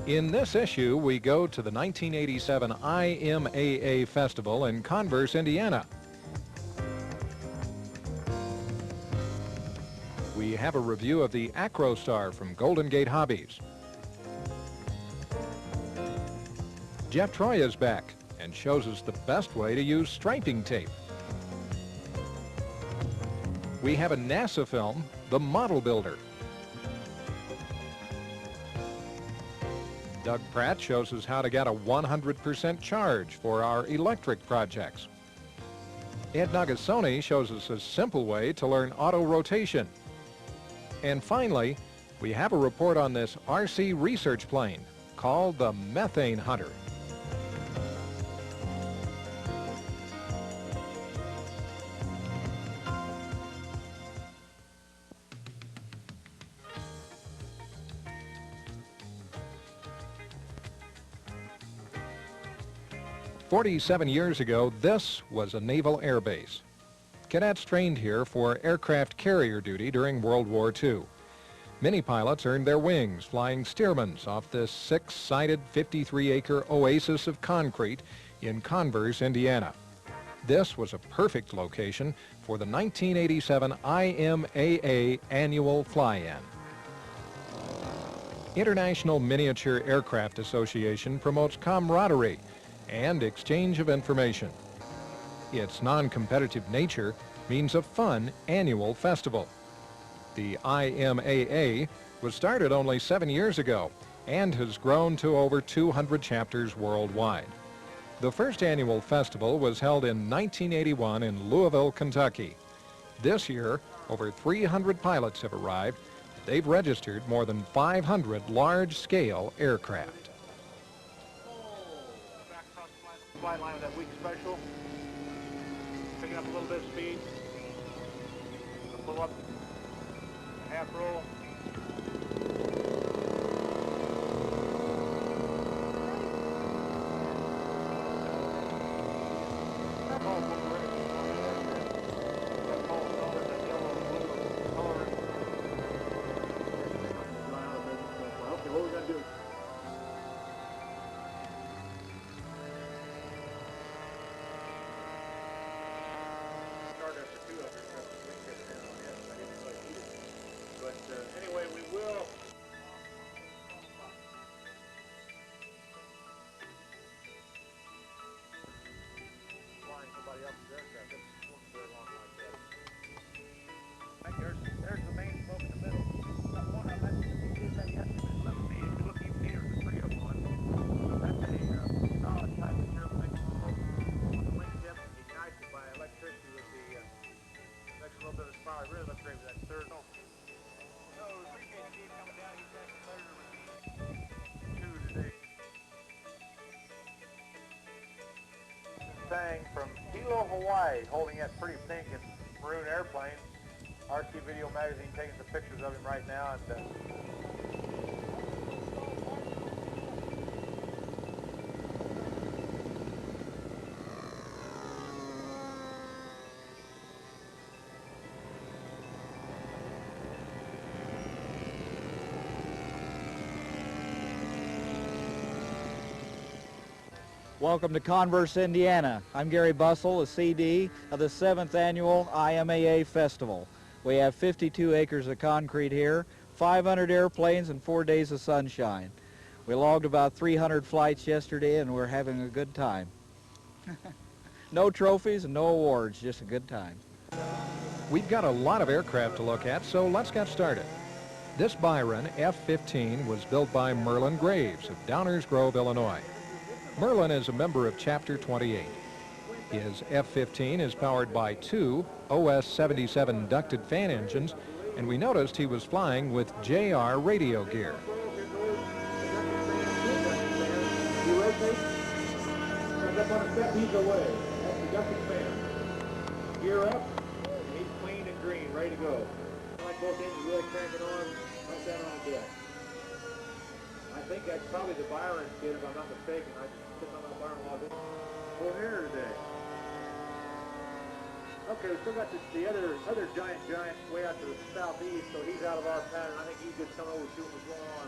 In this issue, we go to the 1987 IMAA Festival in Converse, Indiana. We have a review of the Acro Star from Golden Gate Hobbies. Jeff Troy is back and shows us the best way to use striping tape. We have a NASA film, The Model Builder. Doug Pratt shows us how to get a 100% charge for our electric projects. Ed Nagasone shows us a simple way to learn auto-rotation. And finally, we have a report on this RC research plane called the Methane Hunter. "47 years ago, this was a naval air base. Cadets trained here for aircraft carrier duty during World War II. Many pilots earned their wings flying Stearmans off this 6-sided 53-acre oasis of concrete in Converse, Indiana. This was a perfect location for the 1987 IMAA annual fly-in. International Miniature Aircraft Association promotes camaraderie and exchange of information. Its non-competitive nature means a fun annual festival. The IMAA was started only 7 years ago and has grown to over 200 chapters worldwide. The first annual festival was held in 1981 in Louisville, Kentucky. This year, over 300 pilots have arrived. They've registered more than 500 large-scale aircraft. Flight line of that week special. Picking up a little bit of speed. Pull up, half roll. Okay, what we gonna do? Anyway, we will. Flying somebody else's aircraft. That's working very long like that. Right, there's the main smoke in the middle. One of them, you did that yesterday. Let me see. If you look even neater, the 301. That's a solid type of airplane. The wing tip ignited by electricity with the makes a little bit of spark. Really looks great with that third. Thing from Hilo, Hawaii, holding that pretty pink and maroon airplane. RC Video Magazine taking some pictures of him right now. And Welcome to Converse, Indiana. I'm Gary Bussell, a CD of the 7th Annual IMAA Festival. We have 52 acres of concrete here, 500 airplanes, and 4 days of sunshine. We logged about 300 flights yesterday, and we're having a good time. No trophies and no awards, just a good time. We've got a lot of aircraft to look at, so let's get started. This Byron F-15 was built by Merlin Graves of Downers Grove, Illinois. Merlin is a member of Chapter 28. His F-15 is powered by 2 OS-77 ducted fan engines, and we noticed he was flying with JR radio gear. Gear up, and he's clean and green, ready to go. Like both engines really cranking on, right down on the deck. I think that's probably the Byron kid, if I'm not mistaken. I just put on my Byron log. Full air today. Okay, we still got the other giant way out to the southeast, so he's out of our pattern. I think he's just coming over to see what was going on.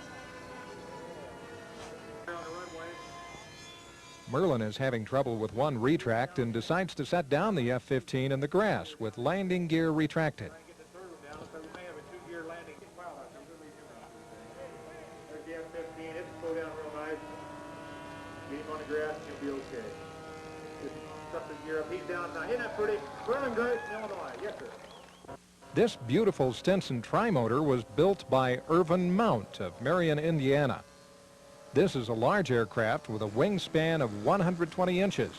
Merlin is having trouble with one retract and decides to set down the F-15 in the grass with landing gear retracted. Get the third one down, so we may have a two-gear landing. There's the F-15. It's slow down real nice. Get him on the grass, and he'll be okay. Just stuff his gear up. He's down now. Isn't that pretty? Merlin Grace, Illinois. Yes, sir. This beautiful Stinson trimotor was built by Irvin Mount of Marion, Indiana. This is a large aircraft with a wingspan of 120 inches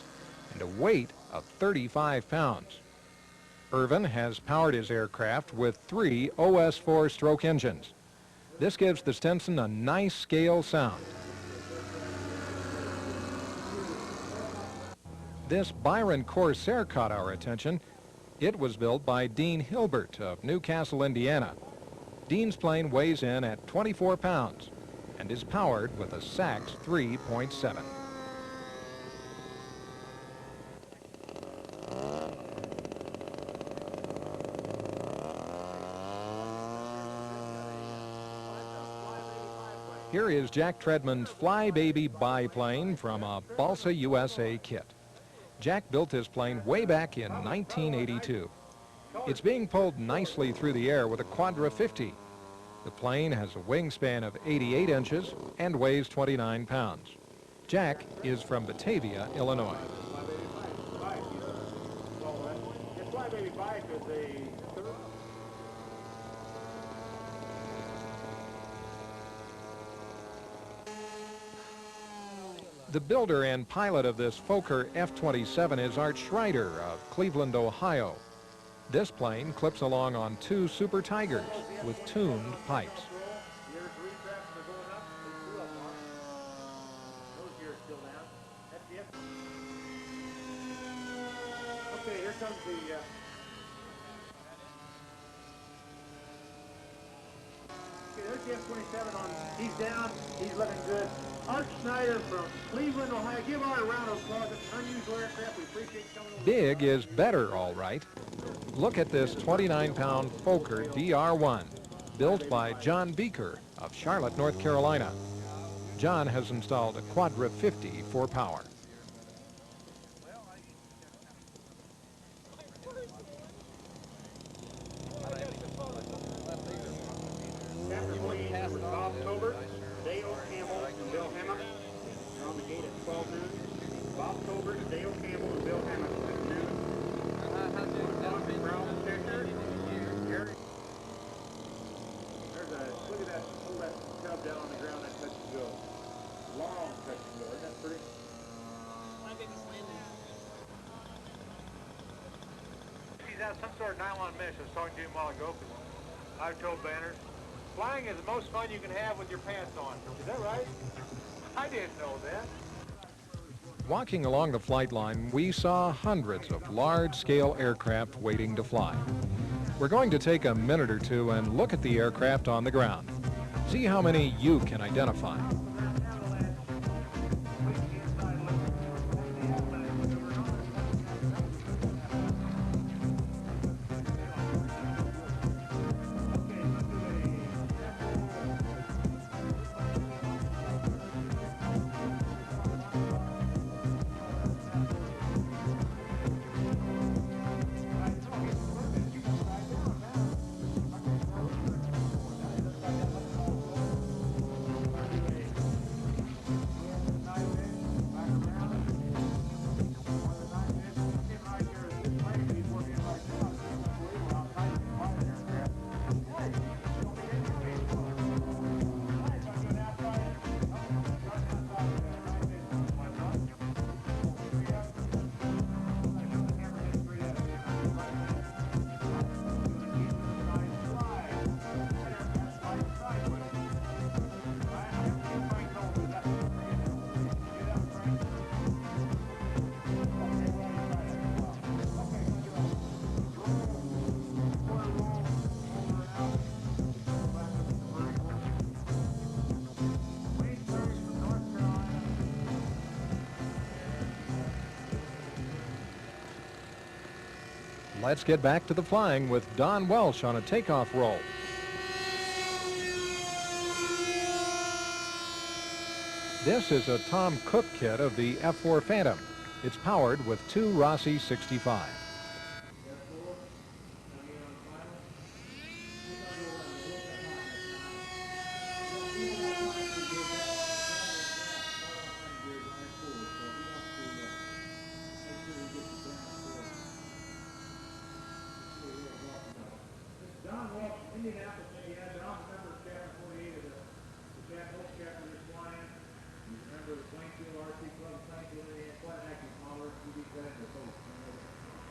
and a weight of 35 pounds. Irvin has powered his aircraft with 3 OS4 stroke engines. This gives the Stinson a nice scale sound. This Byron Corsair caught our attention. It was built by Dean Hilbert of Newcastle, Indiana. Dean's plane weighs in at 24 pounds and is powered with a Sachs 3.7. Here is Jack Treadman's Flybaby biplane from a Balsa USA kit. Jack built this plane way back in 1982. It's being pulled nicely through the air with a Quadra 50. The plane has a wingspan of 88 inches and weighs 29 pounds. Jack is from Batavia, Illinois. Flybaby bike is a third. The builder and pilot of this Fokker F-27 is Art Schreider of Cleveland, Ohio. This plane clips along on 2 Super Tigers with tuned pipes. Gears retracts are going up. They screw up on it. Those gears still down. That's the F. Okay, here comes the okay, there's the F-27 on. He's down. He's looking good. Art Schneider from Cleveland, Ohio. Give Art a round of applause. It's an unusual aircraft. We appreciate you coming over. Big is better, all right. Look at this 29-pound Fokker DR-1, built by John Beaker of Charlotte, North Carolina. John has installed a Quadra 50 for power. Chapter 28 was Bob Tobert, Dale Campbell, and Bill Hammett. They're on the gate at 12 noon. Bob Tobert, Dale Campbell, and Bill Hammett at noon. There's a, look at that, pull that cub down on the ground, that touch and go. Long touch and go, isn't that pretty? He's out some sort of nylon mesh. I was talking to him a while ago, because I've told Banners, flying is the most fun you can have with your pants on. Is that right? I didn't know that. Walking along the flight line, we saw hundreds of large-scale aircraft waiting to fly. We're going to take a minute or two and look at the aircraft on the ground. See how many you can identify. Let's get back to the flying with Don Welsh on a takeoff roll. This is a Tom Cook kit of the F4 Phantom. It's powered with two Rossi 65. Indianapolis, Indiana, but I'm a member of Chapter 48 of the Most Chapter of this flying. He's a member of the Plainfield RC Club in Plainfield, Indiana, quite an active follower. He beat that in the post.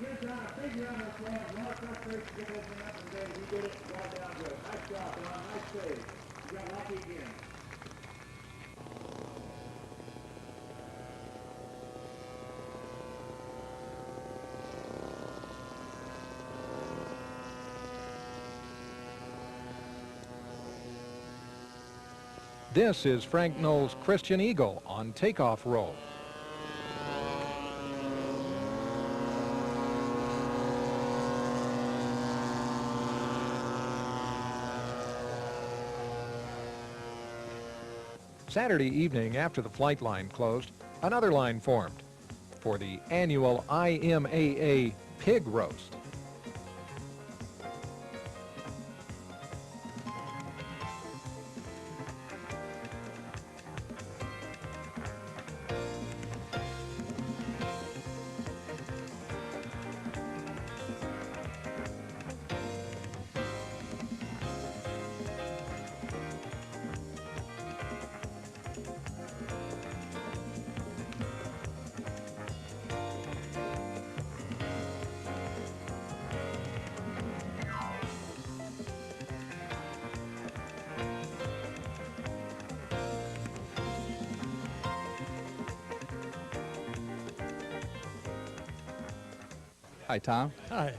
Yes, I think you're on this one. A lot of frustration to get this one up today. We did it right down good. Nice job, Don. Nice save. You got lucky again. This is Frank Knoll's Christian Eagle on takeoff roll. Saturday evening, after the flight line closed, another line formed for the annual IMAA Pig Roast. Hi, Tom. Hi.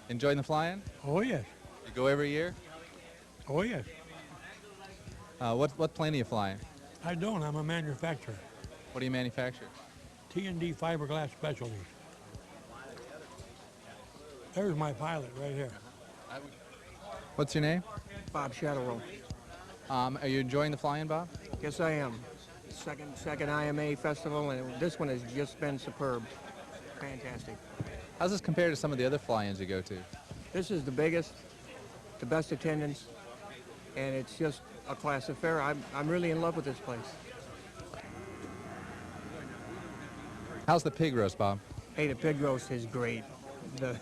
Enjoying the flying? Oh, yes. You go every year? Oh, yes. What plane are you flying? I don't. I'm a manufacturer. What do you manufacture? T&D Fiberglass Specialties. There's my pilot right here. What's your name? Bob Shatterwell. Are you enjoying the flying, Bob? Yes, I am. Second IMAA Festival, and this one has just been superb. Fantastic. How's this compared to some of the other fly-ins you go to? This is the biggest, the best attendance, and it's just a class affair. I'm really in love with this place. How's the pig roast, Bob? Hey, the pig roast is great. The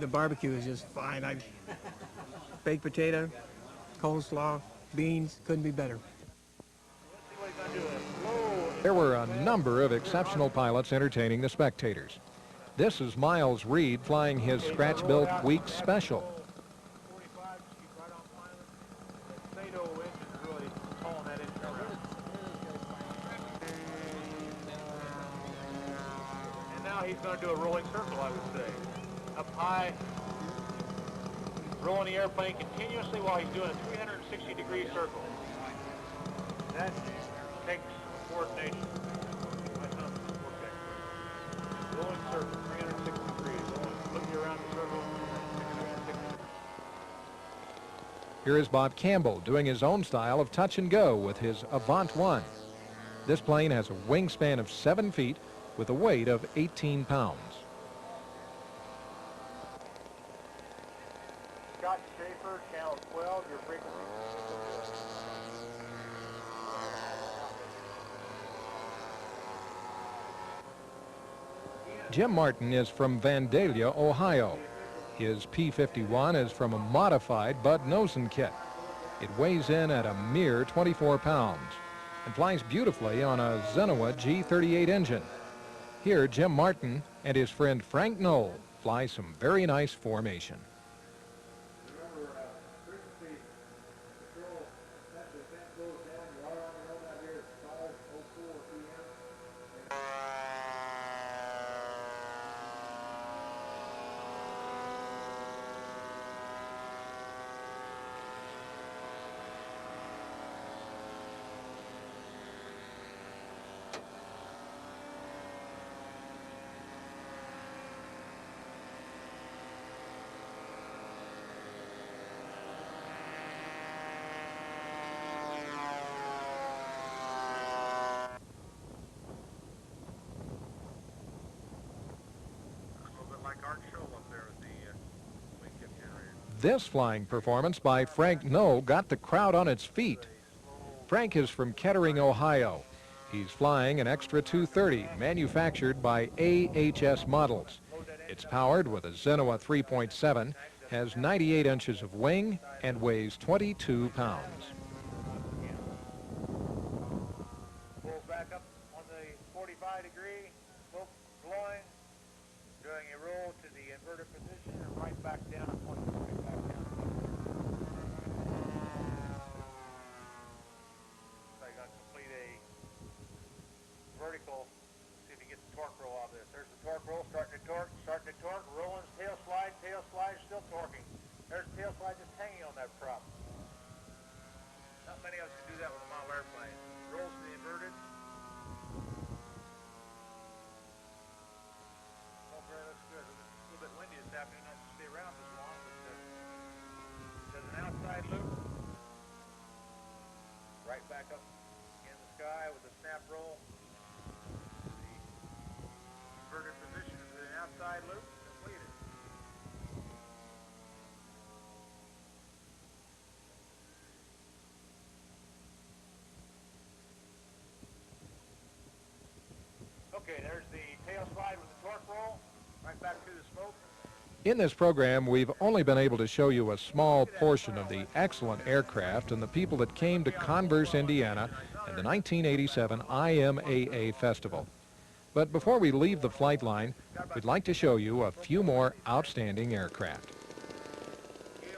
barbecue is just fine. Baked potato, coleslaw, beans, couldn't be better. There were a number of exceptional pilots entertaining the spectators. This is Miles Reed flying his scratch-built Week Special. And now he's going to do a rolling circle, I would say. Up high, rolling the airplane continuously while he's doing a 360-degree circle. That takes coordination. Rolling circle, 360 degrees. Look you around the circle. Here is Bob Campbell doing his own style of touch and go with his Avant 1. This plane has a wingspan of 7 feet with a weight of 18 pounds. Scott Schaefer, channel 12, your frequency. Jim Martin is from Vandalia, Ohio. His P-51 is from a modified Bud Nosen kit. It weighs in at a mere 24 pounds and flies beautifully on a Zenoa G38 engine. Here, Jim Martin and his friend Frank Knoll fly some very nice formation. This flying performance by Frank No got the crowd on its feet. Frank is from Kettering, Ohio. He's flying an Extra 230 manufactured by AHS Models. It's powered with a Zenoa 3.7, has 98 inches of wing, and weighs 22 pounds. Pulls back up on the 45-degree, smoke blowing, doing a roll to the inverted position and right back down, right back down. So I got to complete a vertical, see if he gets the torque roll out of this. There's the torque roll, starting to torque, rolling, tail slide, still torquing. There's the tail slide just hanging on that prop. Not many of us can do that with a model airplane. Rolls to the inverted. Over there looks good. It's a little bit windy this afternoon, not to stay around this long, but does an outside loop. Right back up in the sky with a snap roll. The inverted position into an outside loop. Completed. Okay, there's the tail slide with the torque roll, right back through the smoke. In this program, we've only been able to show you a small portion of the excellent aircraft and the people that came to Converse, Indiana at the 1987 IMAA Festival. But before we leave the flight line, we'd like to show you a few more outstanding aircraft.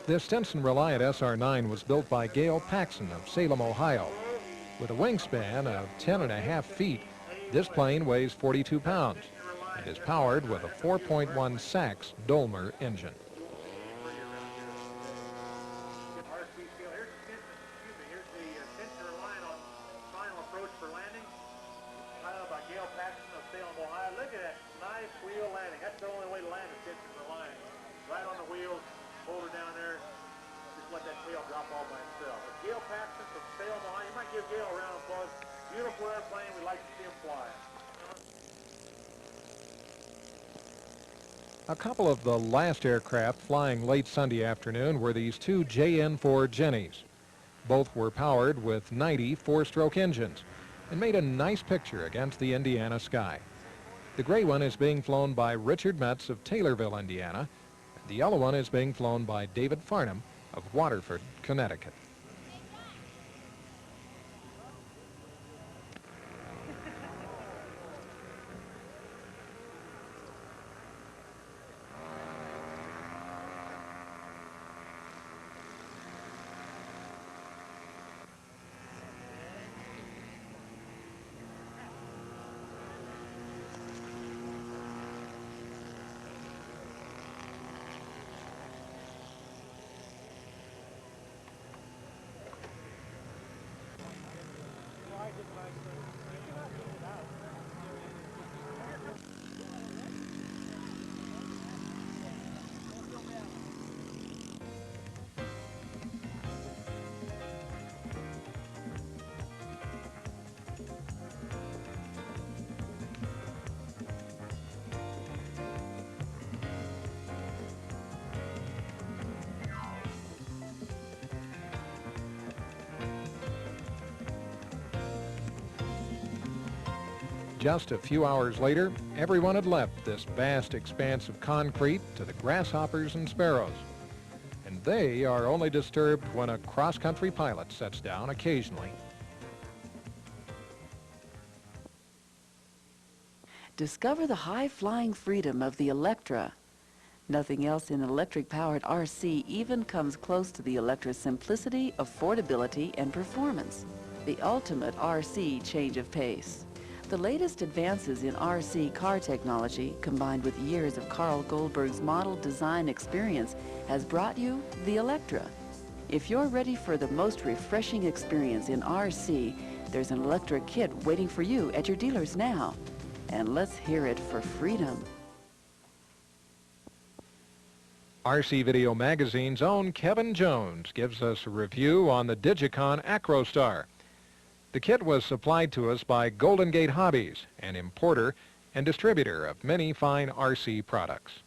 This Stinson Reliant SR-9 was built by Gail Paxson of Salem, Ohio. With a wingspan of 10.5 feet, this plane weighs 42 pounds and is powered with a 4.1 Sachs Dolmer engine. Here's the Stinson Reliant on final approach for landing. Pilot by Gail Paxson of Salem, Ohio. Look at that nice wheel landing. That's the only way to land a Stinson Reliant. Right on the wheels, hold her down there, just let that tail drop all by itself. But Gail Paxson from Salem, Ohio. You might give Gail a round of applause. Beautiful airplane. We like to see him fly. A couple of the last aircraft flying late Sunday afternoon were these two JN4 Jennies. Both were powered with 90 four-stroke engines and made a nice picture against the Indiana sky. The gray one is being flown by Richard Metz of Taylorville, Indiana. The yellow one is being flown by David Farnham of Waterford, Connecticut. Just a few hours later, everyone had left this vast expanse of concrete to the grasshoppers and sparrows. And they are only disturbed when a cross-country pilot sets down occasionally. Discover the high-flying freedom of the Electra. Nothing else in electric-powered RC even comes close to the Electra's simplicity, affordability, and performance. The ultimate RC change of pace. The latest advances in RC car technology, combined with years of Carl Goldberg's model design experience, has brought you the Electra. If you're ready for the most refreshing experience in RC, there's an Electra kit waiting for you at your dealers now. And let's hear it for freedom. RC Video Magazine's own Kevin Jones gives us a review on the Digicon Acro Star. The kit was supplied to us by Golden Gate Hobbies, an importer and distributor of many fine RC products.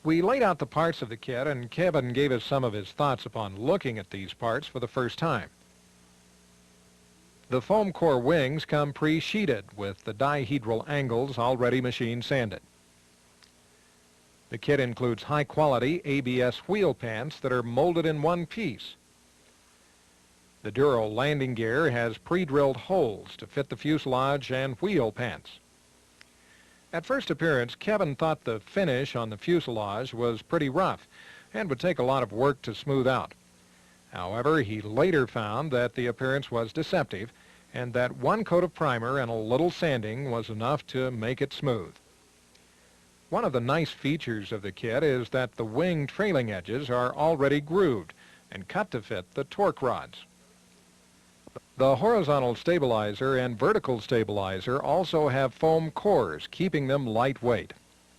We laid out the parts of the kit, and Kevin gave us some of his thoughts upon looking at these parts for the first time. The foam core wings come pre-sheeted with the dihedral angles already machine sanded. The kit includes high-quality ABS wheel pants that are molded in one piece. The Dura landing gear has pre-drilled holes to fit the fuselage and wheel pants. At first appearance, Kevin thought the finish on the fuselage was pretty rough and would take a lot of work to smooth out. However, he later found that the appearance was deceptive and that one coat of primer and a little sanding was enough to make it smooth. One of the nice features of the kit is that the wing trailing edges are already grooved and cut to fit the torque rods. The horizontal stabilizer and vertical stabilizer also have foam cores, keeping them lightweight.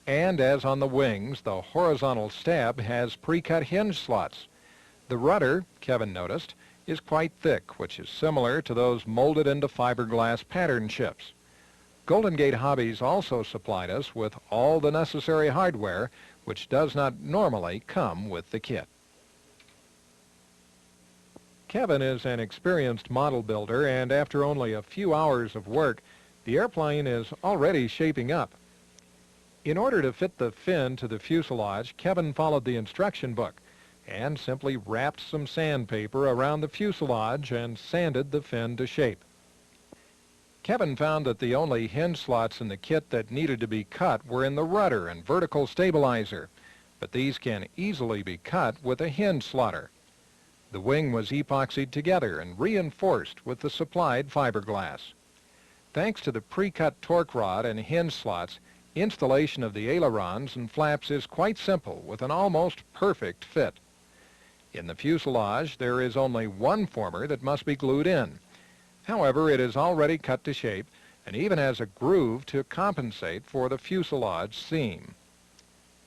And as on the wings, the horizontal stab has pre-cut hinge slots. The rudder, Kevin noticed, is quite thick, which is similar to those molded into fiberglass pattern chips. Golden Gate Hobbies also supplied us with all the necessary hardware, which does not normally come with the kit. Kevin is an experienced model builder, and after only a few hours of work, the airplane is already shaping up. In order to fit the fin to the fuselage, Kevin followed the instruction book and simply wrapped some sandpaper around the fuselage and sanded the fin to shape. Kevin found that the only hinge slots in the kit that needed to be cut were in the rudder and vertical stabilizer, but these can easily be cut with a hinge slotter. The wing was epoxied together and reinforced with the supplied fiberglass. Thanks to the pre-cut torque rod and hinge slots, installation of the ailerons and flaps is quite simple with an almost perfect fit. In the fuselage, there is only one former that must be glued in. However, it is already cut to shape and even has a groove to compensate for the fuselage seam.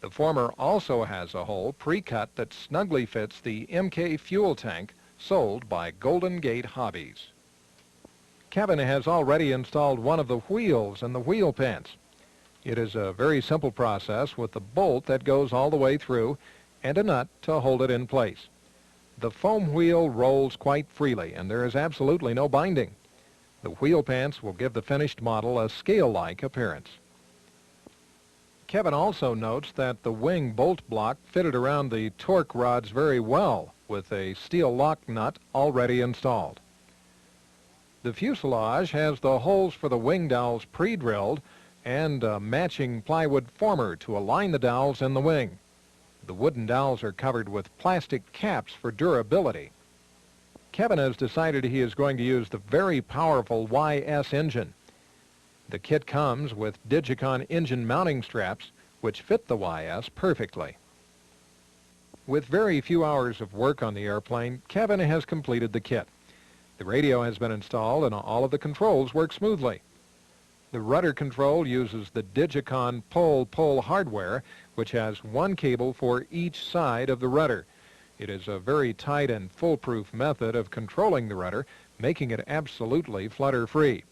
The former also has a hole pre-cut that snugly fits the MK fuel tank sold by Golden Gate Hobbies. Kevin has already installed one of the wheels and the wheel pants. It is a very simple process with the bolt that goes all the way through and a nut to hold it in place. The foam wheel rolls quite freely and there is absolutely no binding. The wheel pants will give the finished model a scale-like appearance. Kevin also notes that the wing bolt block fitted around the torque rods very well with a steel lock nut already installed. The fuselage has the holes for the wing dowels pre-drilled and a matching plywood former to align the dowels in the wing. The wooden dowels are covered with plastic caps for durability. Kevin has decided he is going to use the very powerful YS engine. The kit comes with Digicon engine mounting straps, which fit the YS perfectly. With very few hours of work on the airplane, Kevin has completed the kit. The radio has been installed and all of the controls work smoothly. The rudder control uses the Digicon pole-pull hardware, which has one cable for each side of the rudder. It is a very tight and foolproof method of controlling the rudder, making it absolutely flutter-free.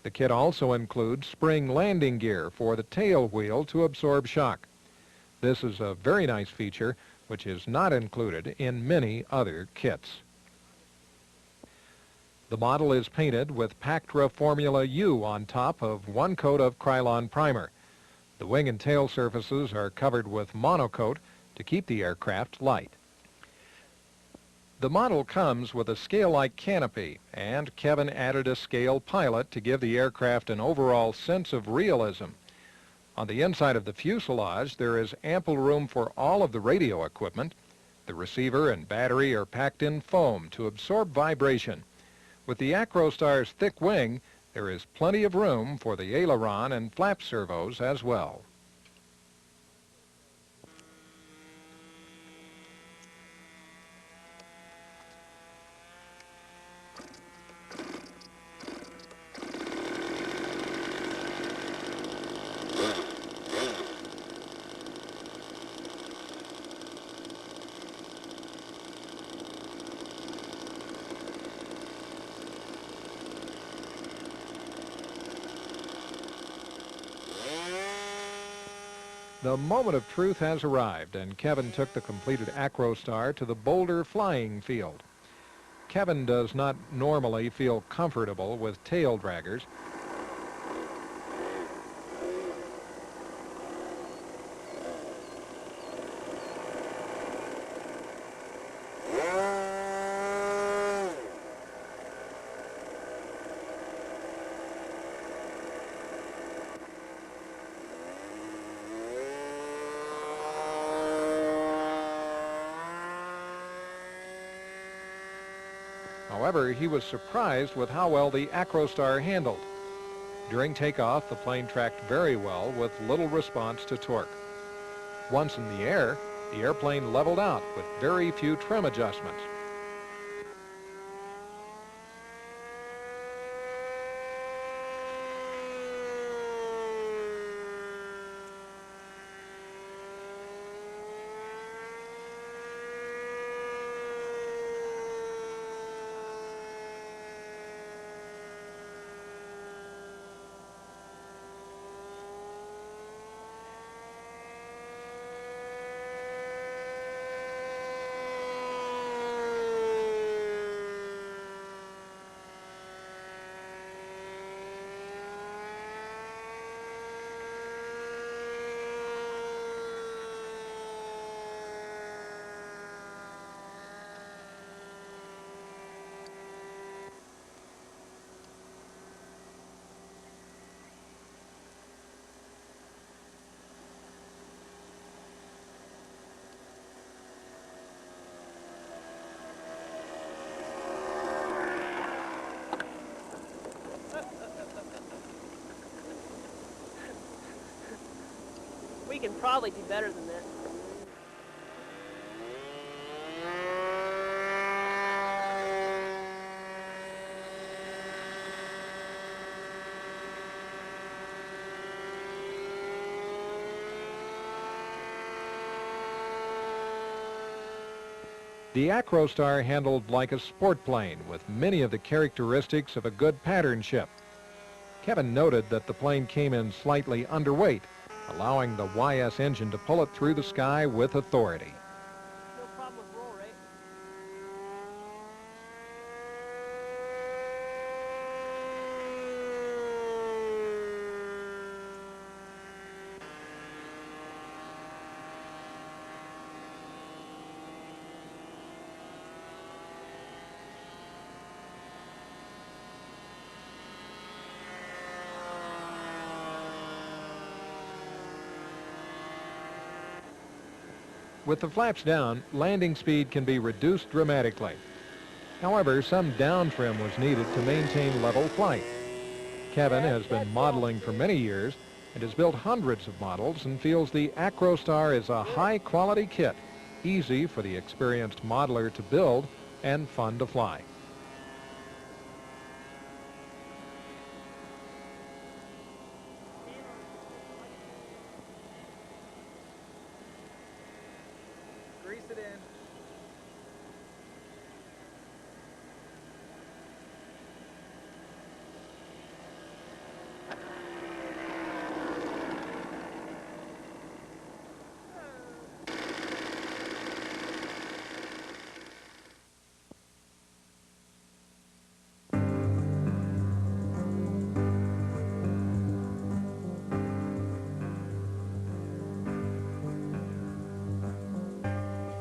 The kit also includes spring landing gear for the tail wheel to absorb shock. This is a very nice feature which is not included in many other kits. The model is painted with Pactra Formula U on top of one coat of Krylon primer. The wing and tail surfaces are covered with monocoat to keep the aircraft light. The model comes with a scale-like canopy, and Kevin added a scale pilot to give the aircraft an overall sense of realism. On the inside of the fuselage, there is ample room for all of the radio equipment. The receiver and battery are packed in foam to absorb vibration. With the Acrostar's thick wing, there is plenty of room for the aileron and flap servos as well. The moment of truth has arrived, and Kevin took the completed Acro Star to the Boulder flying field. Kevin does not normally feel comfortable with tail draggers. However, he was surprised with how well the Acrostar handled. During takeoff, the plane tracked very well with little response to torque. Once in the air, the airplane leveled out with very few trim adjustments. We can probably do better than this. The Acrostar handled like a sport plane with many of the characteristics of a good pattern ship. Kevin noted that the plane came in slightly underweight, allowing the YS engine to pull it through the sky with authority. No problem with roll rate. With the flaps down, landing speed can be reduced dramatically. However, some down trim was needed to maintain level flight. Kevin has been modeling for many years and has built hundreds of models and feels the Acrostar is a high-quality kit, easy for the experienced modeler to build and fun to fly. Grease it in.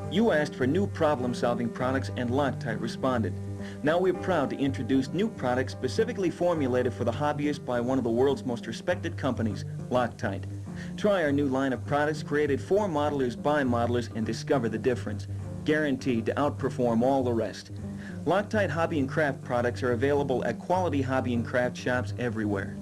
You asked for new problem-solving products and Loctite responded. Now we're proud to introduce new products specifically formulated for the hobbyist by one of the world's most respected companies, Loctite. Try our new line of products created for modelers by modelers and discover the difference. Guaranteed to outperform all the rest. Loctite hobby and craft products are available at quality hobby and craft shops everywhere.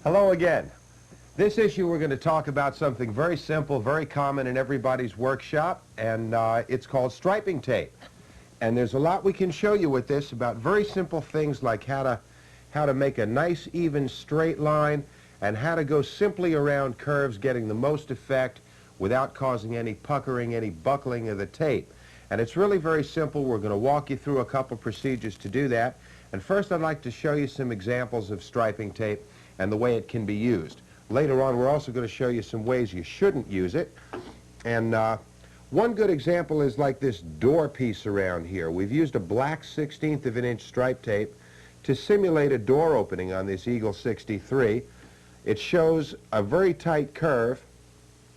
Hello again. This issue we're going to talk about something very simple, very common in everybody's workshop, and it's called striping tape. And there's a lot we can show you with this about very simple things like how to make a nice even straight line and how to go simply around curves getting the most effect without causing any puckering, any buckling of the tape. And it's really very simple. We're going to walk you through a couple procedures to do that. And first I'd like to show you some examples of striping tape and the way it can be used. Later on, we're also going to show you some ways you shouldn't use it. And one good example is like this door piece around here. We've used a black 1/16 of an inch stripe tape to simulate a door opening on this Eagle 63. It shows a very tight curve.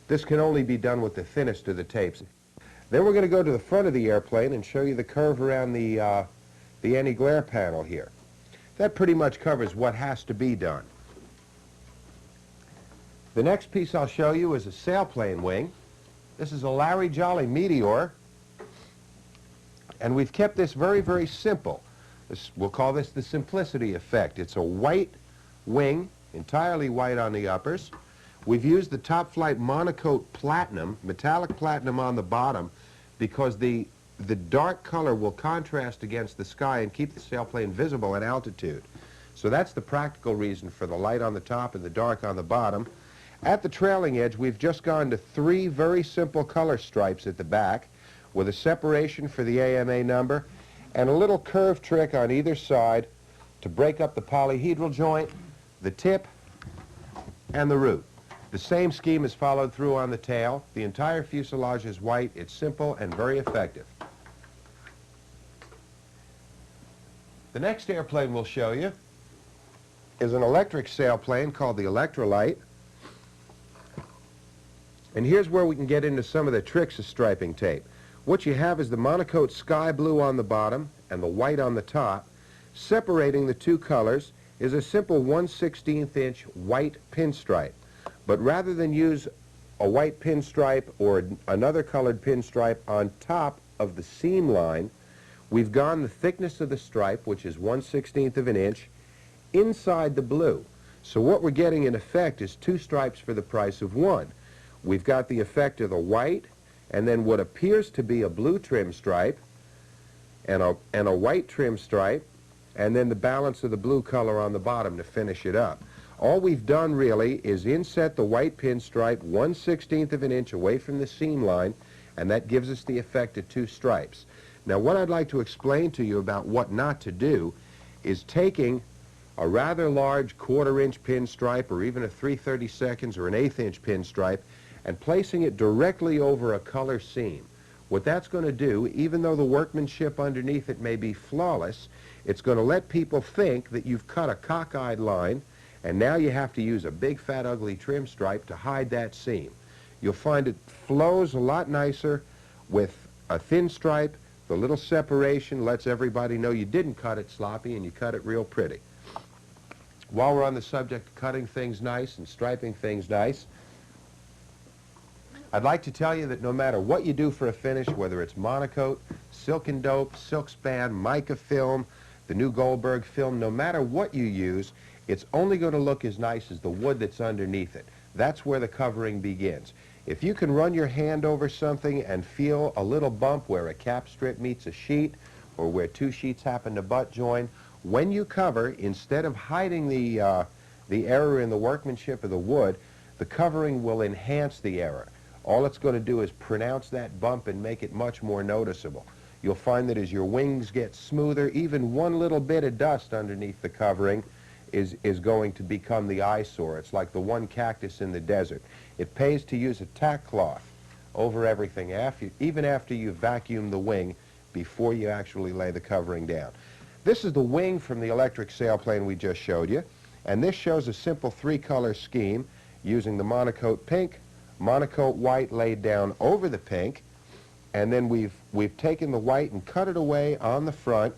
This can only be done with the thinnest of the tapes. Then we're going to go to the front of the airplane and show you the curve around the anti-glare panel here. That pretty much covers what has to be done. The next piece I'll show you is a sailplane wing. This is a Larry Jolly Meteor, and we've kept this very, very simple. We'll call this the simplicity effect. It's a white wing, entirely white on the uppers. We've used the Top Flight Monocoat Platinum, metallic platinum on the bottom, because the dark color will contrast against the sky and keep the sailplane visible at altitude. So that's the practical reason for the light on the top and the dark on the bottom. At the trailing edge, we've just gone to 3 very simple color stripes at the back with a separation for the AMA number and a little curve trick on either side to break up the polyhedral joint, the tip, and the root. The same scheme is followed through on the tail. The entire fuselage is white. It's simple and very effective. The next airplane we'll show you is an electric sailplane called the Electra. And here's where we can get into some of the tricks of striping tape. What you have is the monocoat sky blue on the bottom and the white on the top. Separating the two colors is a simple 1/16 inch white pinstripe. But rather than use a white pinstripe or another colored pinstripe on top of the seam line, we've gone the thickness of the stripe, which is 1/16 of an inch, inside the blue. So what we're getting in effect is 2 stripes for the price of 1. We've got the effect of the white, and then what appears to be a blue trim stripe, and a white trim stripe, and then the balance of the blue color on the bottom to finish it up. All we've done really is inset the white pinstripe 1/16 of an inch away from the seam line, and that gives us the effect of 2 stripes. Now what I'd like to explain to you about what not to do is taking a rather large 1/4 inch pinstripe or even a 3/32 or an 1/8 inch pinstripe and placing it directly over a color seam. What that's going to do, even though the workmanship underneath it may be flawless, it's going to let people think that you've cut a cockeyed line and now you have to use a big fat ugly trim stripe to hide that seam. You'll find it flows a lot nicer with a thin stripe. The little separation lets everybody know you didn't cut it sloppy and you cut it real pretty. While we're on the subject of cutting things nice and striping things nice, I'd like to tell you that no matter what you do for a finish, whether it's monocoat, silk and dope, silk span, mica film, the new Goldberg film, no matter what you use, it's only going to look as nice as the wood that's underneath it. That's where the covering begins. If you can run your hand over something and feel a little bump where a cap strip meets a sheet or where 2 sheets happen to butt join, when you cover, instead of hiding the error in the workmanship of the wood, the covering will enhance the error. All it's going to do is pronounce that bump and make it much more noticeable. You'll find that as your wings get smoother, even one little bit of dust underneath the covering is going to become the eyesore. It's like the one cactus in the desert. It pays to use a tack cloth over everything, even after you vacuum the wing, before you actually lay the covering down. This is the wing from the electric sailplane we just showed you, and this shows a simple 3-color scheme using the monocoat pink, monocoat white laid down over the pink, and then we've taken the white and cut it away on the front,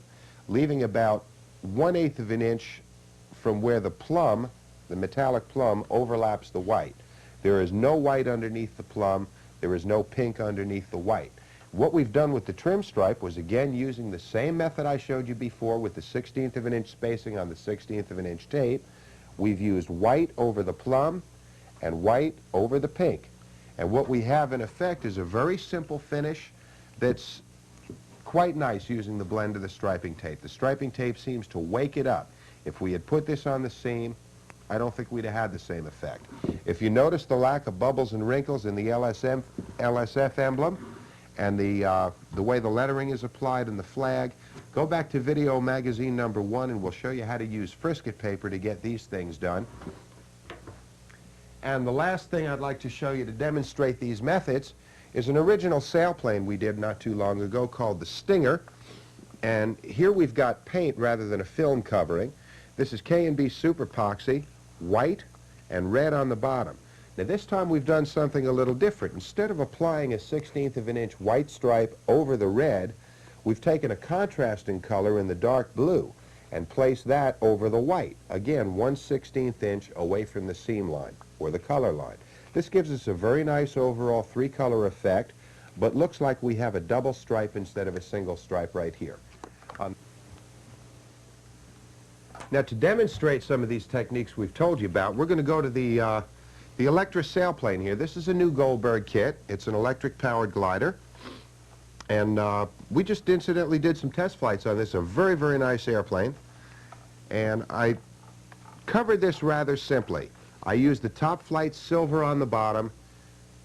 leaving about 1/8 of an inch from where the plum, the metallic plum, overlaps the white. There is no white underneath the plum. There is no pink underneath the white. What we've done with the trim stripe was again using the same method I showed you before with the 1/16 of an inch spacing on the 1/16 of an inch tape. we've used white over the plum and white over the pink. And what we have in effect is a very simple finish that's quite nice using the blend of the striping tape. The striping tape seems to wake it up. If we had put this on the seam, I don't think we'd have had the same effect. If you notice the lack of bubbles and wrinkles in the LSF emblem and the way the lettering is applied in the flag, go back to video magazine number 1 and we'll show you how to use frisket paper to get these things done. And the last thing I'd like to show you to demonstrate these methods is an original sailplane we did not too long ago called the Stinger. And here we've got paint rather than a film covering. This is K&B Super Epoxy, white and red on the bottom. Now this time we've done something a little different. Instead of applying a 1/16 of an inch white stripe over the red, we've taken a contrasting color in the dark blue and placed that over the white. Again, 1/16 inch away from the seam line or the color line. This gives us a very nice overall 3-color effect, but looks like we have a double stripe instead of a single stripe right here. Now to demonstrate some of these techniques we've told you about, we're going to go to the Electra sailplane here. This is a new Goldberg kit. It's an electric-powered glider. And we just incidentally did some test flights on this. A very, very nice airplane. And I covered this rather simply. I used the top flight silver on the bottom,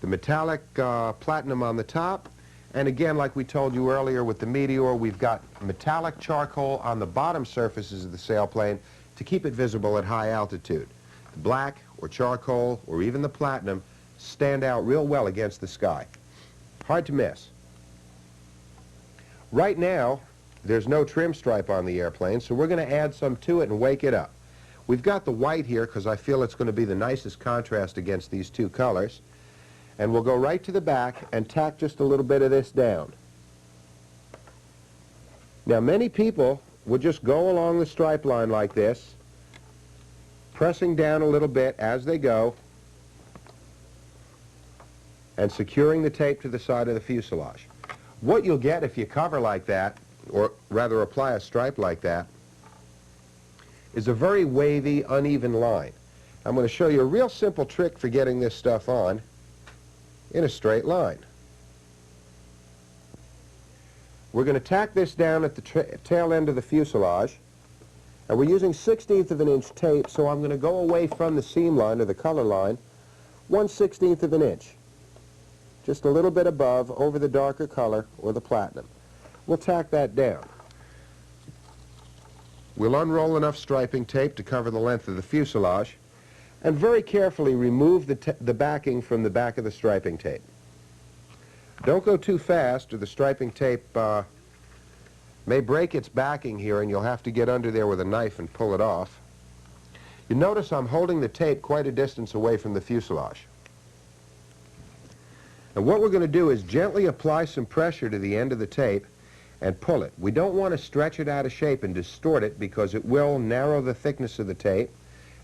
the metallic platinum on the top, and again, like we told you earlier with the Meteor, we've got metallic charcoal on the bottom surfaces of the sailplane to keep it visible at high altitude. The black or charcoal or even the platinum stand out real well against the sky. Hard to miss. Right now, there's no trim stripe on the airplane, so we're going to add some to it and wake it up. We've got the white here because I feel it's going to be the nicest contrast against these two colors. And we'll go right to the back and tack just a little bit of this down. Now many people would just go along the stripe line like this, pressing down a little bit as they go and securing the tape to the side of the fuselage. What you'll get if you cover like that, or rather apply a stripe like that, is a very wavy, uneven line. I'm going to show you a real simple trick for getting this stuff on in a straight line. We're going to tack this down at the tail end of the fuselage, and we're using 1/16 of an inch tape, so I'm going to go away from the seam line or the color line 1/16 of an inch, just a little bit above over the darker color or the platinum. We'll tack that down. We'll unroll enough striping tape to cover the length of the fuselage and very carefully remove the backing from the back of the striping tape. Don't go too fast or the striping tape may break its backing here and you'll have to get under there with a knife and pull it off. You notice I'm holding the tape quite a distance away from the fuselage. And what we're going to do is gently apply some pressure to the end of the tape and pull it. We don't want to stretch it out of shape and distort it because it will narrow the thickness of the tape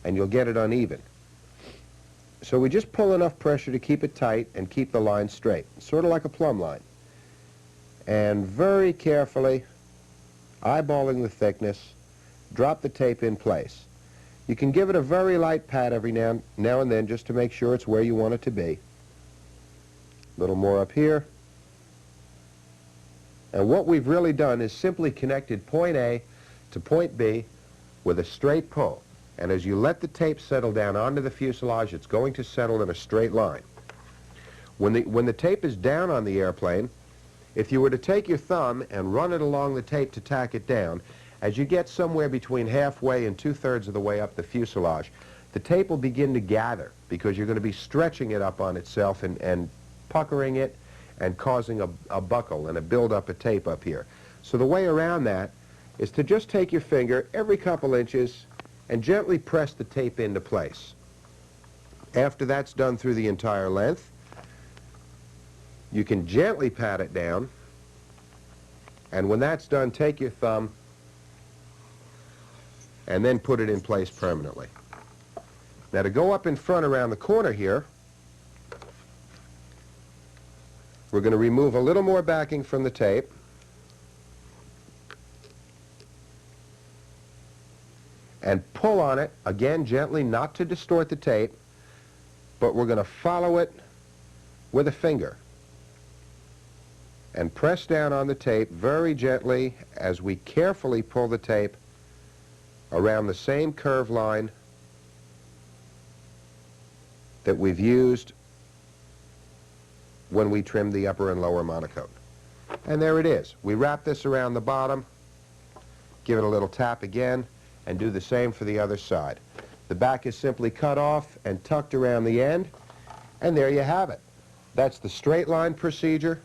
and you'll get it uneven. So we just pull enough pressure to keep it tight and keep the line straight, sort of like a plumb line. And very carefully, eyeballing the thickness, drop the tape in place. You can give it a very light pat every now and then just to make sure it's where you want it to be. A little more up here. And what we've really done is simply connected point A to point B with a straight pull. And as you let the tape settle down onto the fuselage, it's going to settle in a straight line. When the tape is down on the airplane, if you were to take your thumb and run it along the tape to tack it down, as you get somewhere between halfway and 2/3 of the way up the fuselage, the tape will begin to gather because you're going to be stretching it up on itself and puckering it and causing a buckle and a buildup of tape up here. So the way around that is to just take your finger every couple inches and gently press the tape into place. After that's done through the entire length, you can gently pat it down, and when that's done, take your thumb and then put it in place permanently. Now to go up in front around the corner here, we're going to remove a little more backing from the tape. and pull on it, again gently, not to distort the tape, but we're going to follow it with a finger. And press down on the tape very gently as we carefully pull the tape around the same curve line that we've used when we trimmed the upper and lower monocoque. And there it is. We wrap this around the bottom, give it a little tap again, and do the same for the other side. The back is simply cut off and tucked around the end, and there you have it. That's the straight line procedure,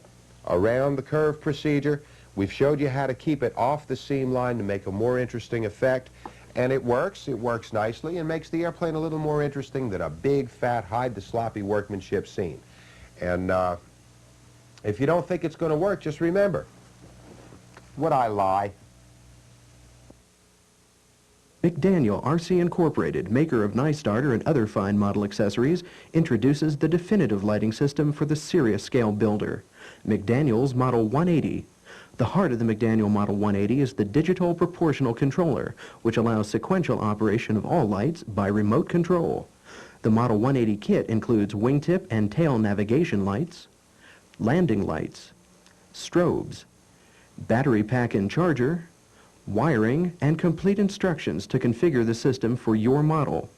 around the curve procedure. We've showed you how to keep it off the seam line to make a more interesting effect, and it works nicely and makes the airplane a little more interesting than a big, fat, hide the sloppy workmanship scene. And if you don't think it's going to work, just remember, would I lie? McDaniel RC Incorporated, maker of Nice Starter and other fine model accessories, introduces the definitive lighting system for the serious scale builder, McDaniel's Model 180. The heart of the McDaniel Model 180 is the digital proportional controller, which allows sequential operation of all lights by remote control. The Model 180 kit includes wingtip and tail navigation lights, landing lights, strobes, battery pack and charger, wiring, and complete instructions to configure the system for your model.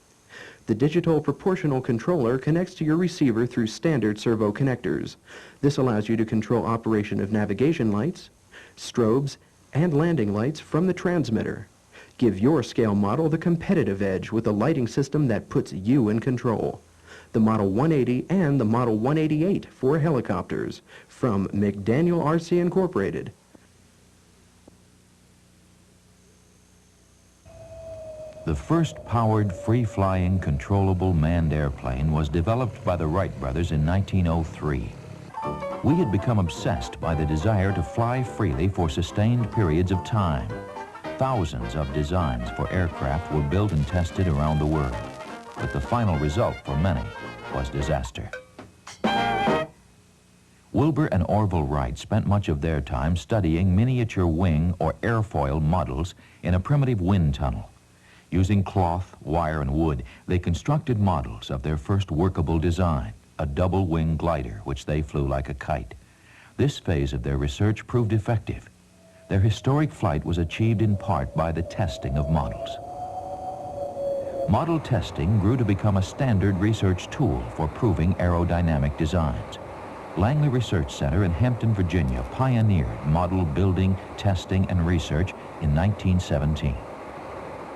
The digital proportional controller connects to your receiver through standard servo connectors. This allows you to control operation of navigation lights, strobes, and landing lights from the transmitter. Give your scale model the competitive edge with a lighting system that puts you in control. The Model 180 and the Model 188 for helicopters from McDaniel RC Incorporated. The first powered, free-flying, controllable manned airplane was developed by the Wright brothers in 1903. We had become obsessed by the desire to fly freely for sustained periods of time. Thousands of designs for aircraft were built and tested around the world, but the final result for many was disaster. Wilbur and Orville Wright spent much of their time studying miniature wing or airfoil models in a primitive wind tunnel. Using cloth, wire, and wood, they constructed models of their first workable design, a double-wing glider, which they flew like a kite. This phase of their research proved effective. Their historic flight was achieved in part by the testing of models. Model testing grew to become a standard research tool for proving aerodynamic designs. Langley Research Center in Hampton, Virginia pioneered model building, testing, and research in 1917.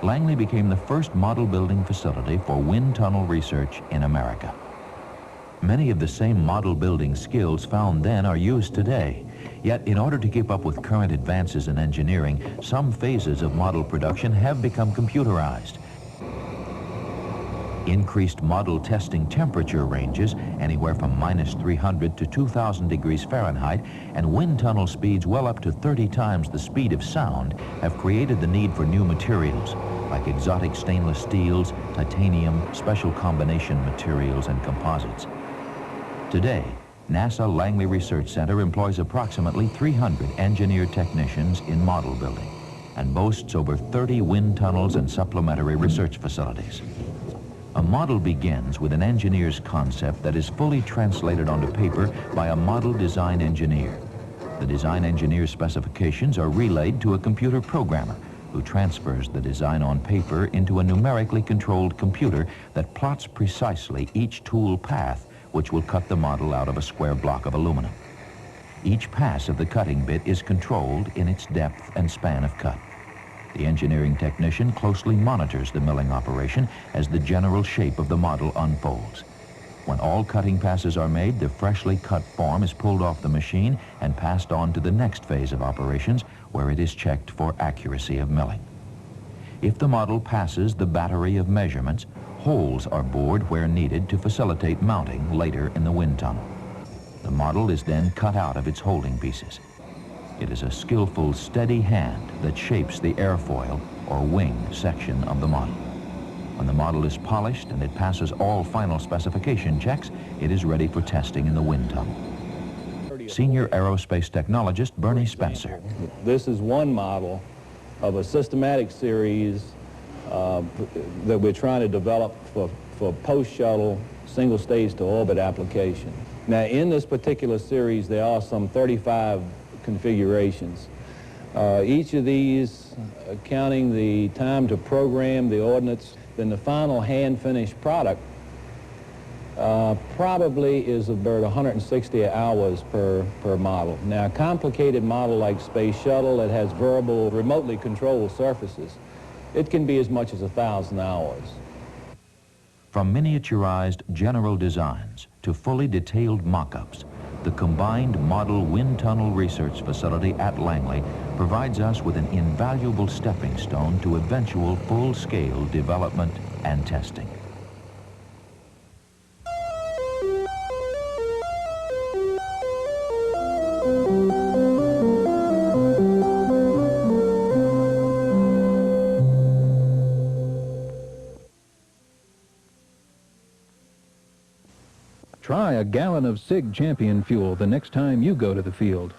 Langley became the first model building facility for wind tunnel research in America. Many of the same model building skills found then are used today. Yet, in order to keep up with current advances in engineering, some phases of model production have become computerized. Increased model testing temperature ranges, anywhere from -300 to 2,000 degrees Fahrenheit, and wind tunnel speeds well up to 30 times the speed of sound, have created the need for new materials, like exotic stainless steels, titanium, special combination materials, and composites. Today, NASA Langley Research Center employs approximately 300 engineer technicians in model building and boasts over 30 wind tunnels and supplementary research facilities. A model begins with an engineer's concept that is fully translated onto paper by a model design engineer. The design engineer's specifications are relayed to a computer programmer who transfers the design on paper into a numerically controlled computer that plots precisely each tool path which will cut the model out of a square block of aluminum. Each pass of the cutting bit is controlled in its depth and span of cut. The engineering technician closely monitors the milling operation as the general shape of the model unfolds. When all cutting passes are made, the freshly cut form is pulled off the machine and passed on to the next phase of operations, where it is checked for accuracy of milling. If the model passes the battery of measurements, holes are bored where needed to facilitate mounting later in the wind tunnel. The model is then cut out of its holding pieces. It is a skillful, steady hand that shapes the airfoil or wing section of the model. When the model is polished and it passes all final specification checks, it is ready for testing in the wind tunnel. Senior aerospace technologist Bernie Spencer. This is one model of a systematic series that we're trying to develop for post-shuttle single-stage to orbit application. Now, in this particular series, there are some 35 configurations. Each of these, counting the time to program the ordnance, then the final hand-finished product probably is about 160 hours per model. Now, a complicated model like Space Shuttle that has variable, remotely controlled surfaces, it can be as much as 1,000 hours. From miniaturized general designs to fully detailed mock-ups, the combined Model Wind Tunnel Research Facility at Langley provides us with an invaluable stepping stone to eventual full-scale development and testing. Try a gallon of SIG Champion fuel the next time you go to the field.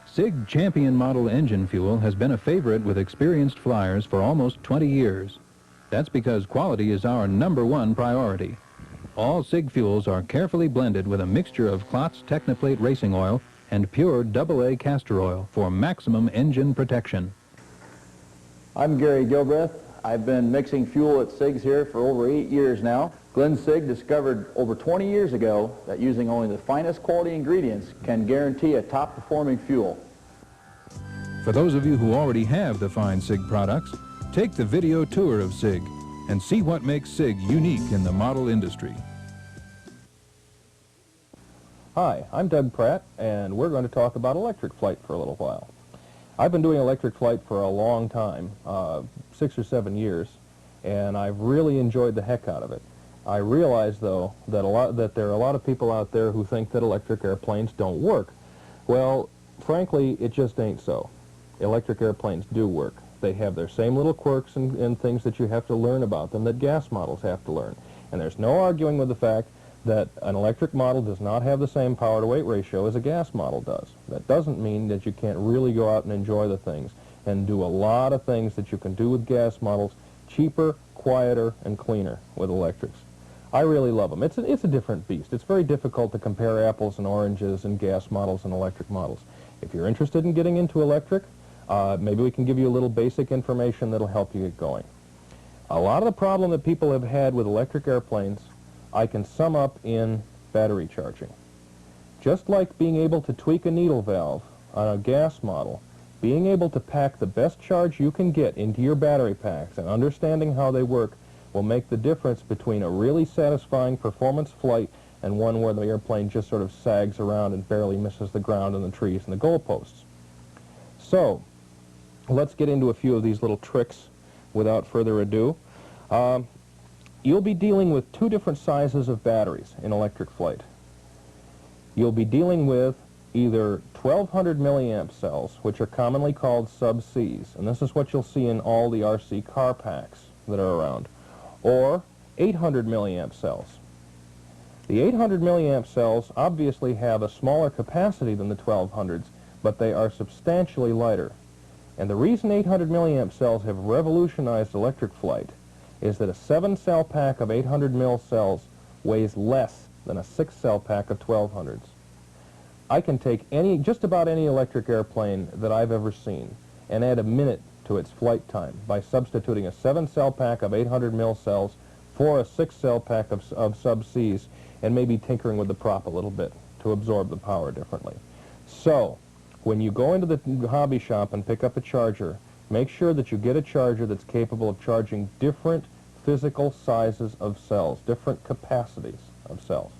SIG Champion model engine fuel has been a favorite with experienced flyers for almost 20 years. That's because quality is our #1 priority. All SIG fuels are carefully blended with a mixture of Klotz Technoplate racing oil and pure AA castor oil for maximum engine protection. I'm Gary Gilbreth. I've been mixing fuel at SIG's here for over 8 years now. Glenn SIG discovered over 20 years ago that using only the finest quality ingredients can guarantee a top-performing fuel. For those of you who already have the fine SIG products, take the video tour of SIG and see what makes SIG unique in the model industry. Hi, I'm Doug Pratt, and we're going to talk about electric flight for a little while. I've been doing electric flight for a long time, 6 or 7 years, and I've really enjoyed the heck out of it. I realize, though, that there are a lot of people out there who think that electric airplanes don't work. Well, frankly, it just ain't so. Electric airplanes do work. They have their same little quirks and things that you have to learn about them that gas models have to learn. And there's no arguing with the fact that an electric model does not have the same power-to-weight ratio as a gas model does. That doesn't mean that you can't really go out and enjoy the things and do a lot of things that you can do with gas models cheaper, quieter, and cleaner with electrics. I really love them. It's a different beast. It's very difficult to compare apples and oranges and gas models and electric models. If you're interested in getting into electric, maybe we can give you a little basic information that'll help you get going. A lot of the problem that people have had with electric airplanes, I can sum up in battery charging. Just like being able to tweak a needle valve on a gas model, being able to pack the best charge you can get into your battery packs and understanding how they work will make the difference between a really satisfying performance flight and one where the airplane just sort of sags around and barely misses the ground and the trees and the goalposts. So, let's get into a few of these little tricks without further ado. You'll be dealing with 2 different sizes of batteries in electric flight. You'll be dealing with either 1200 milliamp cells, which are commonly called sub-Cs, and this is what you'll see in all the RC car packs that are around, or 800 milliamp cells. The 800 milliamp cells obviously have a smaller capacity than the 1200s, but they are substantially lighter. And the reason 800 milliamp cells have revolutionized electric flight is that a 7-cell pack of 800 mil cells weighs less than a 6-cell pack of 1200s. I can take just about any electric airplane that I've ever seen and add a minute to its flight time by substituting a 7-cell pack of 800 mil cells for a 6-cell pack of sub-Cs and maybe tinkering with the prop a little bit to absorb the power differently. So, when you go into the hobby shop and pick up a charger, make sure that you get a charger that's capable of charging different physical sizes of cells, different capacities of cells.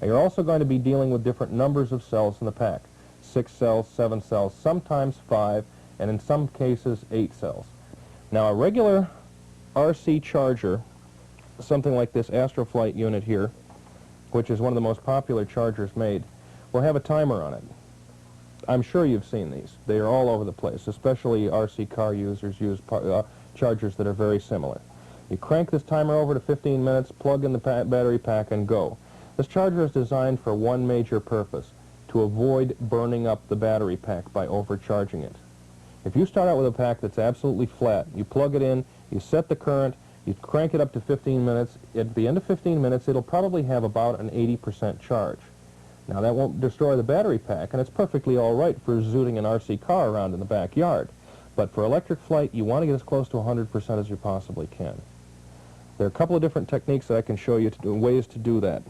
Now, you're also going to be dealing with different numbers of cells in the pack. 6 cells, 7 cells, sometimes 5, and in some cases 8 cells. Now, a regular RC charger, something like this Astroflight unit here, which is one of the most popular chargers made, will have a timer on it. I'm sure you've seen these. They are all over the place, especially RC car users use chargers that are very similar. You crank this timer over to 15 minutes, plug in the battery pack, and go. This charger is designed for one major purpose, to avoid burning up the battery pack by overcharging it. If you start out with a pack that's absolutely flat, you plug it in, You set the current, you crank it up to 15 minutes. At the end of 15 minutes, it'll probably have about an 80% charge. Now, that won't destroy the battery pack, and it's perfectly all right for zooting an RC car around in the backyard. But for electric flight, you want to get as close to 100% as you possibly can. There are a couple of different techniques that I can show you, ways to do that.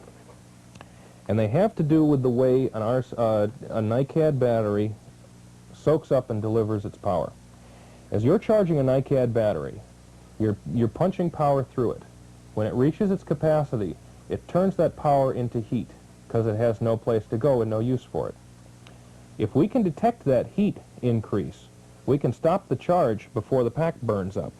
And they have to do with the way a NiCad battery soaks up and delivers its power. As you're charging a NiCad battery, you're punching power through it. When it reaches its capacity, it turns that power into heat because it has no place to go and no use for it. If we can detect that heat increase, we can stop the charge before the pack burns up.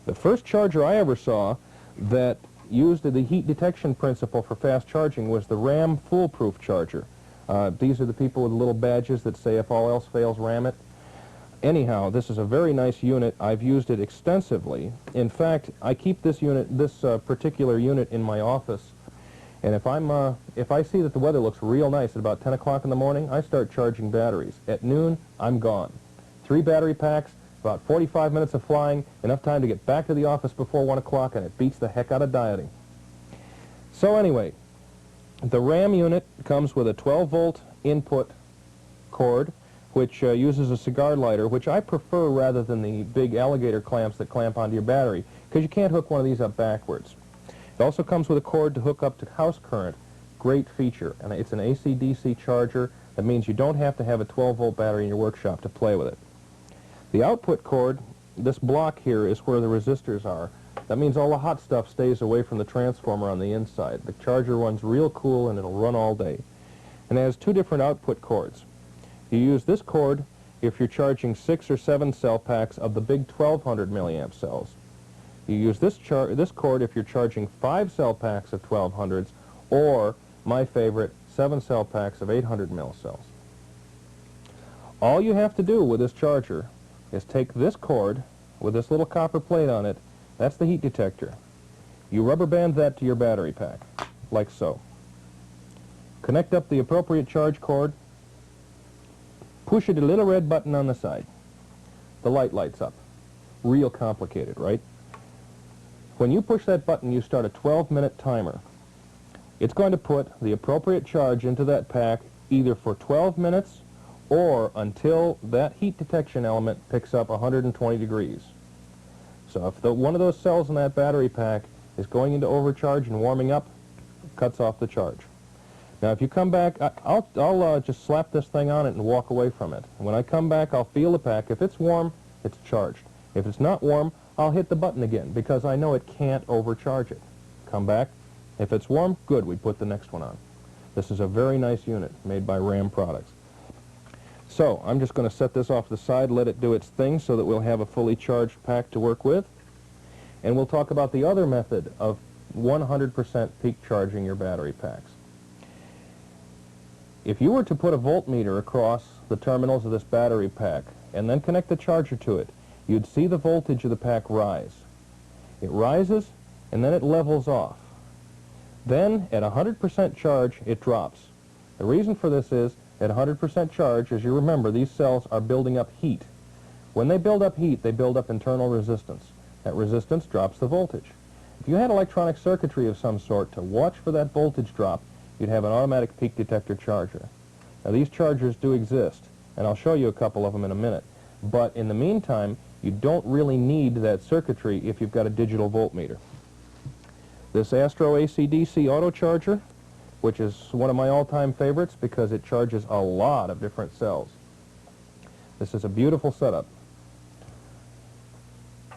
The first charger I ever saw that used the heat detection principle for fast charging was the RAM foolproof charger. These are the people with the little badges that say if all else fails, ram it. Anyhow, this is a very nice unit. I've used it extensively. In fact, I keep this particular unit in my office. And if I see that the weather looks real nice at about 10 o'clock in the morning, I start charging batteries. At noon, I'm gone. 3 battery packs, about 45 minutes of flying, enough time to get back to the office before 1 o'clock, and it beats the heck out of dieting. So anyway, the RAM unit comes with a 12-volt input cord, which uses a cigar lighter, which I prefer rather than the big alligator clamps that clamp onto your battery, because you can't hook one of these up backwards. It also comes with a cord to hook up to house current. Great feature. And it's an AC-DC charger. That means you don't have to have a 12-volt battery in your workshop to play with it. The output cord, this block here, is where the resistors are. That means all the hot stuff stays away from the transformer on the inside. The charger runs real cool and it'll run all day. And it has 2 different output cords. You use this cord if you're charging 6 or 7 cell packs of the big 1200 milliamp cells. You use this cord if you're charging 5 cell packs of 1200s, or, my favorite, 7 cell packs of 800 mil cells. All you have to do with this charger is take this cord with this little copper plate on it. That's the heat detector. You rubber band that to your battery pack, like so. Connect up the appropriate charge cord. Push it a little red button on the side. The light lights up. Real complicated, right? When you push that button, you start a 12-minute timer. It's going to put the appropriate charge into that pack either for 12 minutes or until that heat detection element picks up 120 degrees. So if one of those cells in that battery pack is going into overcharge and warming up, it cuts off the charge. Now if you come back, I'll just slap this thing on it and walk away from it. And when I come back, I'll feel the pack. If it's warm, it's charged. If it's not warm, I'll hit the button again because I know it can't overcharge it. Come back. If it's warm, good, we put the next one on. This is a very nice unit made by RAM Products. So I'm just going to set this off to the side, let it do its thing so that we'll have a fully charged pack to work with. And we'll talk about the other method of 100% peak charging your battery packs. If you were to put a voltmeter across the terminals of this battery pack and then connect the charger to it, you'd see the voltage of the pack rise. It rises and then it levels off. Then at 100% charge, it drops. The reason for this is at 100% charge, as you remember, these cells are building up heat. When they build up heat, they build up internal resistance. That resistance drops the voltage. If you had electronic circuitry of some sort to watch for that voltage drop, you'd have an automatic peak detector charger. Now these chargers do exist, and I'll show you a couple of them in a minute. But in the meantime, you don't really need that circuitry if you've got a digital voltmeter. This Astro AC-DC auto charger, which is one of my all-time favorites because it charges a lot of different cells. This is a beautiful setup.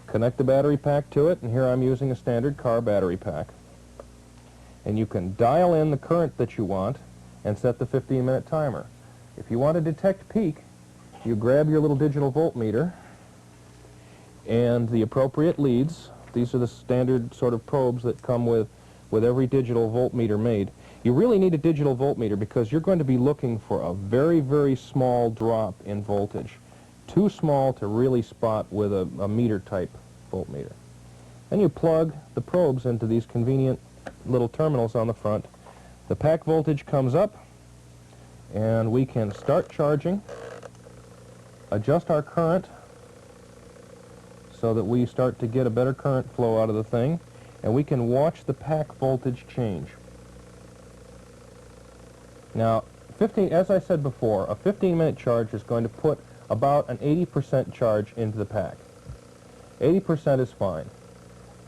Connect the battery pack to it, and here I'm using a standard car battery pack. And you can dial in the current that you want and set the 15-minute timer. If you want to detect peak, you grab your little digital voltmeter and the appropriate leads. These are the standard sort of probes that come with every digital voltmeter made. You really need a digital voltmeter because you're going to be looking for a very, very small drop in voltage. Too small to really spot with a meter-type voltmeter. Then you plug the probes into these convenient little terminals on the front. The pack voltage comes up, and we can start charging, adjust our current, so that we start to get a better current flow out of the thing, and we can watch the pack voltage change. Now, as I said before, a 15-minute charge is going to put about an 80% charge into the pack. 80% is fine,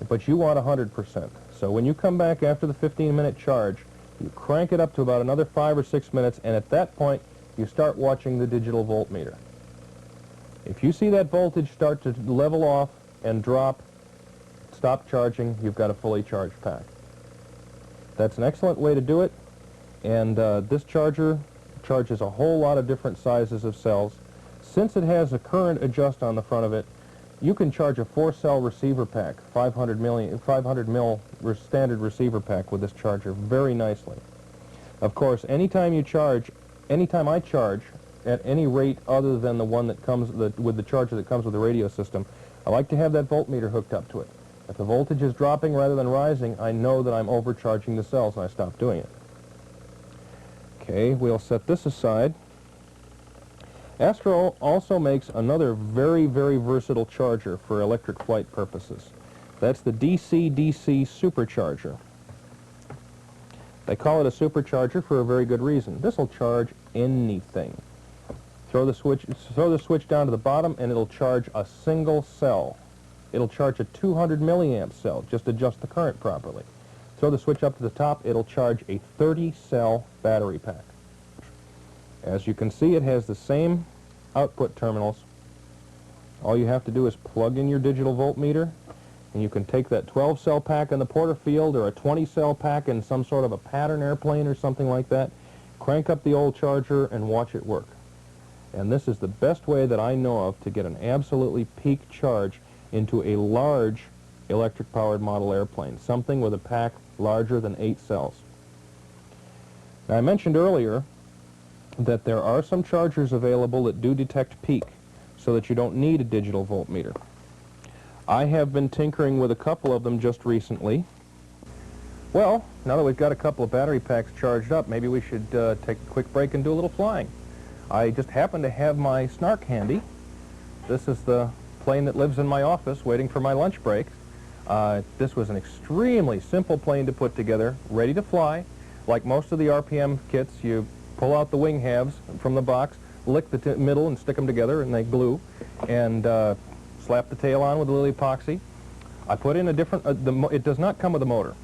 but you want 100%. So when you come back after the 15-minute charge, you crank it up to about another 5 or 6 minutes, and at that point, you start watching the digital voltmeter. If you see that voltage start to level off and drop, stop charging, you've got a fully charged pack. That's an excellent way to do it, and this charger charges a whole lot of different sizes of cells. Since it has a current adjust on the front of it, you can charge a 4-cell receiver pack, 500 mil standard receiver pack with this charger very nicely. Of course, anytime I charge at any rate other than the one that comes with the charger that comes with the radio system, I like to have that voltmeter hooked up to it. If the voltage is dropping rather than rising, I know that I'm overcharging the cells and I stop doing it. Okay, we'll set this aside. Astro also makes another very, very versatile charger for electric flight purposes. That's the DC-DC supercharger. They call it a supercharger for a very good reason. This will charge anything. Throw the switch down to the bottom and it'll charge a single cell. It'll charge a 200 milliamp cell, just adjust the current properly. Throw the switch up to the top, it'll charge a 30-cell battery pack. As you can see, it has the same output terminals. All you have to do is plug in your digital voltmeter, and you can take that 12-cell pack in the Porterfield or a 20-cell pack in some sort of a pattern airplane or something like that, crank up the old charger, and watch it work. And this is the best way that I know of to get an absolutely peak charge into a large electric-powered model airplane, something with a pack larger than 8 cells. Now, I mentioned earlier that there are some chargers available that do detect peak, so that you don't need a digital voltmeter. I have been tinkering with a couple of them just recently. Well, now that we've got a couple of battery packs charged up, maybe we should take a quick break and do a little flying. I just happen to have my Snark handy. This is the plane that lives in my office waiting for my lunch break. This was an extremely simple plane to put together, ready to fly. Like most of the RPM kits, you pull out the wing halves from the box, lick the middle and stick them together, and they glue, and slap the tail on with a little epoxy. I put in a different, it does not come with a motor.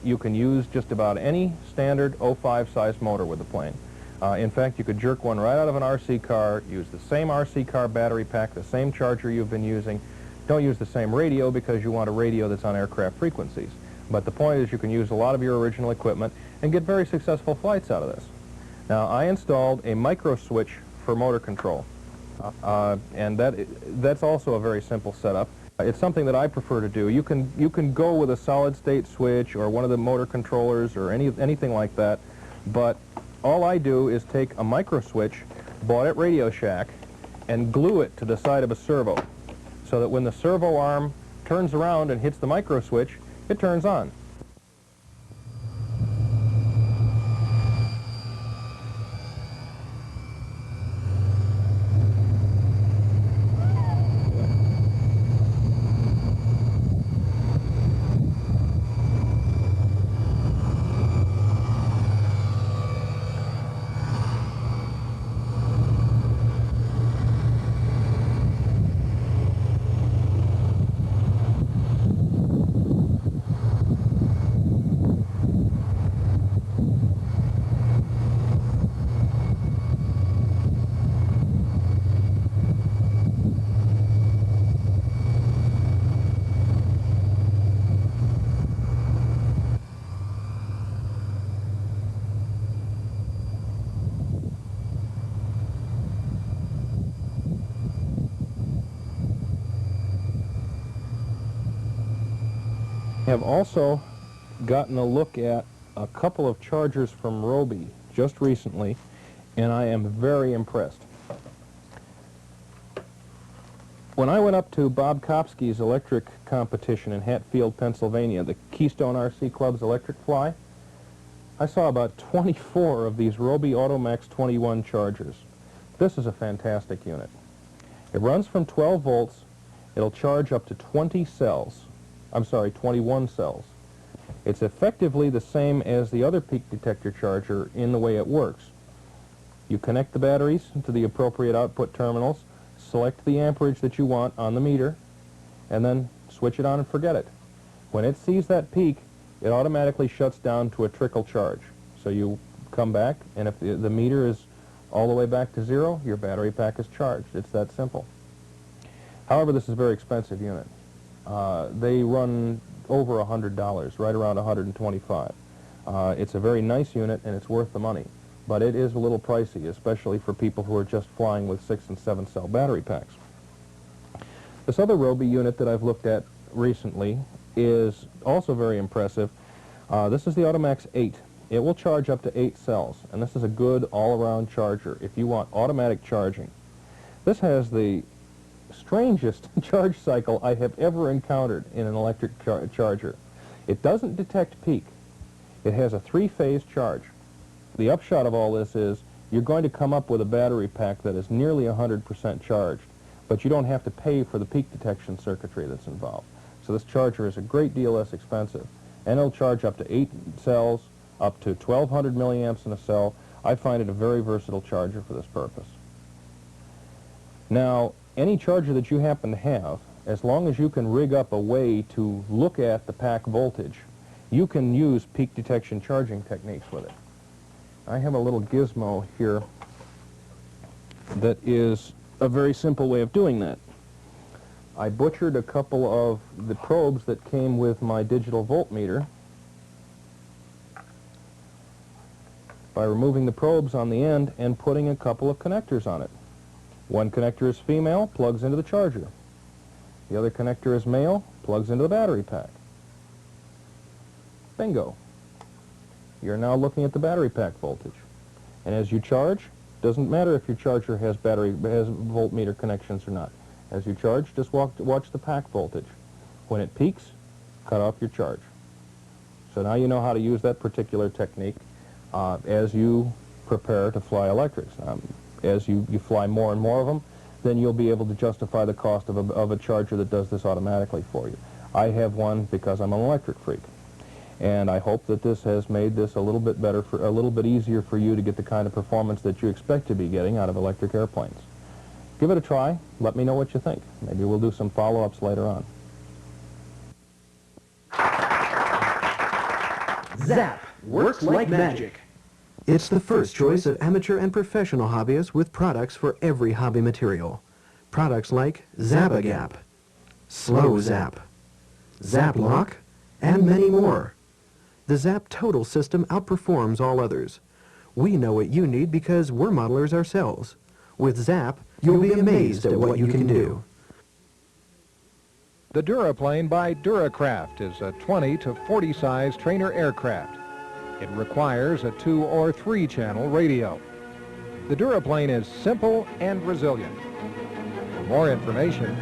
You can use just about any standard 05 size motor with the plane. In fact, you could jerk one right out of an RC car, use the same RC car battery pack, the same charger you've been using. Don't use the same radio because you want a radio that's on aircraft frequencies. But the point is you can use a lot of your original equipment and get very successful flights out of this. Now, I installed a micro switch for motor control, and that's also a very simple setup. It's something that I prefer to do. You can go with a solid-state switch or one of the motor controllers or anything like that, but all I do is take a micro switch bought at Radio Shack and glue it to the side of a servo, so that when the servo arm turns around and hits the micro switch, it turns on. Have also gotten a look at a couple of chargers from Roby just recently, and I am very impressed. When I went up to Bob Kopsky's electric competition in Hatfield, Pennsylvania, the Keystone RC Club's electric fly, I saw about 24 of these Roby Automax 21 chargers. This is a fantastic unit. It runs from 12 volts, It'll charge up to 20 cells. I'm sorry, 21 cells. It's effectively the same as the other peak detector charger in the way it works. You connect the batteries to the appropriate output terminals, select the amperage that you want on the meter, and then switch it on and forget it. When it sees that peak, it automatically shuts down to a trickle charge. So you come back, and if the meter is all the way back to 0, your battery pack is charged. It's that simple. However, this is a very expensive unit. They run over $100, right around $125. It's a very nice unit, and it's worth the money. But it is a little pricey, especially for people who are just flying with 6 and 7 cell battery packs. This other Roby unit that I've looked at recently is also very impressive. This is the Automax 8. It will charge up to 8 cells, and this is a good all-around charger if you want automatic charging. This has the strangest charge cycle I have ever encountered in an electric charger. It doesn't detect peak. It has a 3-phase charge. The upshot of all this is you're going to come up with a battery pack that is nearly 100% charged, but you don't have to pay for the peak detection circuitry that's involved. So this charger is a great deal less expensive, and it'll charge up to 8 cells, up to 1,200 milliamps in a cell. I find it a very versatile charger for this purpose. Now, any charger that you happen to have, as long as you can rig up a way to look at the pack voltage, you can use peak detection charging techniques with it. I have a little gizmo here that is a very simple way of doing that. I butchered a couple of the probes that came with my digital voltmeter by removing the probes on the end and putting a couple of connectors on it. One connector is female, plugs into the charger. The other connector is male, plugs into the battery pack. Bingo. You're now looking at the battery pack voltage. And as you charge, doesn't matter if your charger has voltmeter connections or not. As you charge, just watch the pack voltage. When it peaks, cut off your charge. So now you know how to use that particular technique as you prepare to fly electrics. As you fly more and more of them, then you'll be able to justify the cost of a charger that does this automatically for you. I have one because I'm an electric freak. And I hope that this has made this a little bit better, a little bit easier for you to get the kind of performance that you expect to be getting out of electric airplanes. Give it a try. Let me know what you think. Maybe we'll do some follow-ups later on. Zap works like magic. It's the first choice of amateur and professional hobbyists with products for every hobby material. Products like Zap-A-Gap, Slow Zap, Zap Lock, and many more. The Zap Total system outperforms all others. We know what you need because we're modelers ourselves. With Zap, you'll be amazed at what you can do. The Dura Plane by Duracraft is a 20 to 40 size trainer aircraft. It requires a 2 or 3 channel radio. The Dura Plane is simple and resilient. For more information,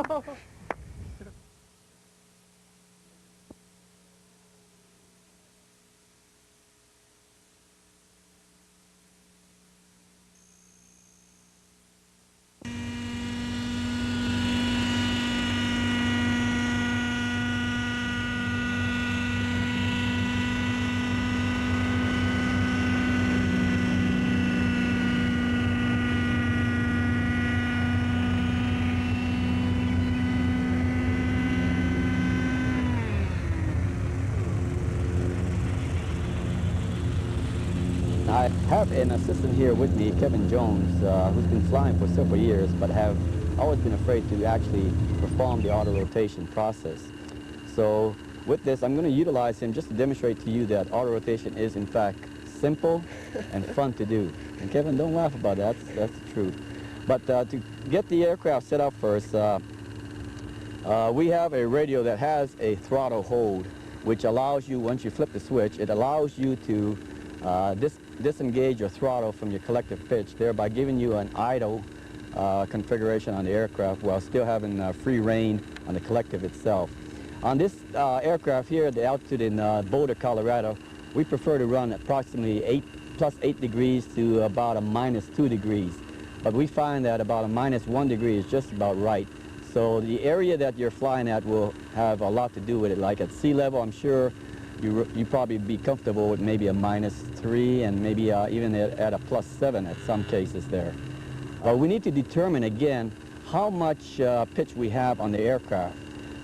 No. I have an assistant here with me, Kevin Jones, who's been flying for several years, but have always been afraid to actually perform the auto rotation process. So with this, I'm going to utilize him just to demonstrate to you that auto rotation is in fact simple and fun to do. And Kevin, don't laugh about that, that's the truth. But to get the aircraft set up first, we have a radio that has a throttle hold, which allows you, once you flip the switch, it allows you to disengage your throttle from your collective pitch, thereby giving you an idle configuration on the aircraft while still having free rein on the collective itself. On this aircraft here at the altitude in Boulder, Colorado, we prefer to run approximately +8 degrees to about a -2 degrees. But we find that about a -1 degree is just about right. So the area that you're flying at will have a lot to do with it. Like at sea level, I'm sure you probably be comfortable with maybe a -3 and maybe even at a +7 at some cases there. But we need to determine again how much pitch we have on the aircraft.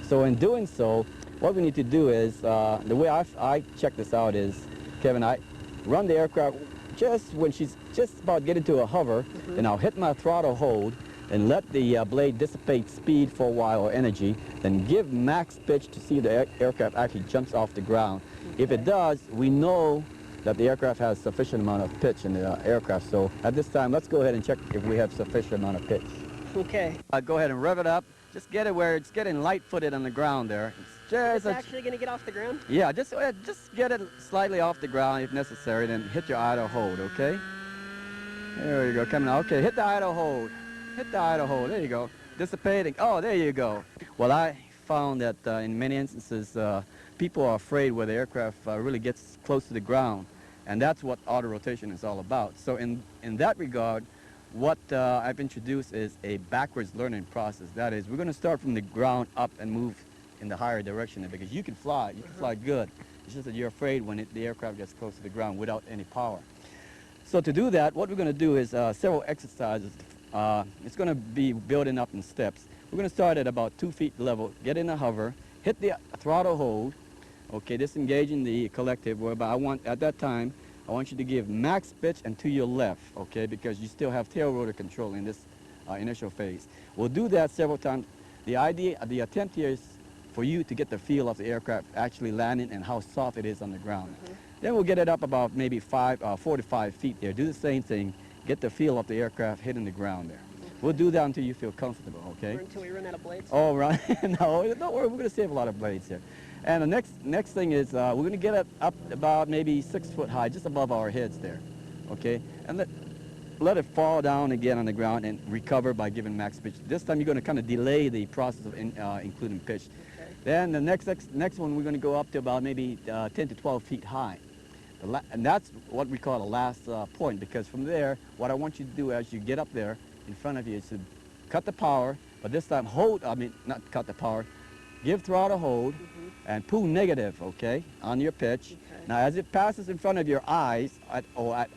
So in doing so, what we need to do is, the way I check this out is, Kevin, I run the aircraft just when she's just about getting to a hover, then I'll hit my throttle hold and let the blade dissipate speed for a while or energy, then give max pitch to see if the aircraft actually jumps off the ground. Okay. If it does, we know that the aircraft has sufficient amount of pitch in the aircraft. So at this time, let's go ahead and check if we have sufficient amount of pitch. Okay. Go ahead and rev it up. Just get it where it's getting light-footed on the ground there. It's actually going to get off the ground? Yeah, just get it slightly off the ground if necessary, then hit your idle hold, okay? There you go, coming out. Okay, hit the idle hold. Hit the idle hold, there you go. Dissipating, oh, there you go. Well, I found that in many instances, people are afraid where the aircraft really gets close to the ground, and that's what auto rotation is all about. So in that regard, what I've introduced is a backwards learning process. That is, we're going to start from the ground up and move in the higher direction, because you can fly good. It's just that you're afraid when the aircraft gets close to the ground without any power. So to do that, what we're going to do is several exercises. It's going to be building up in steps. We're going to start at about 2 feet level, get in a hover, hit the throttle hold, okay, disengaging the collective, whereby at that time, I want you to give max pitch and to your left, okay, because you still have tail rotor control in this initial phase. We'll do that several times. The attempt here is for you to get the feel of the aircraft actually landing and how soft it is on the ground. Then we'll get it up about maybe 4 to 5 feet there. Do the same thing. Get the feel of the aircraft hitting the ground there. We'll do that until you feel comfortable, okay? Or until we run out of blades? Oh, right. No, don't worry. We're going to save a lot of blades here. And the next thing is we're going to get it up about maybe 6 foot high, just above our heads there, okay? And let it fall down again on the ground and recover by giving max pitch. This time you're going to kind of delay the process of including pitch. Okay. Then the next one we're going to go up to about maybe 10 to 12 feet high. And that's what we call the last point, because from there, what I want you to do as you get up there in front of you is to cut the power, but this time not cut the power, give throttle hold and pull negative, okay, on your pitch. Okay. Now as it passes in front of your eyes, at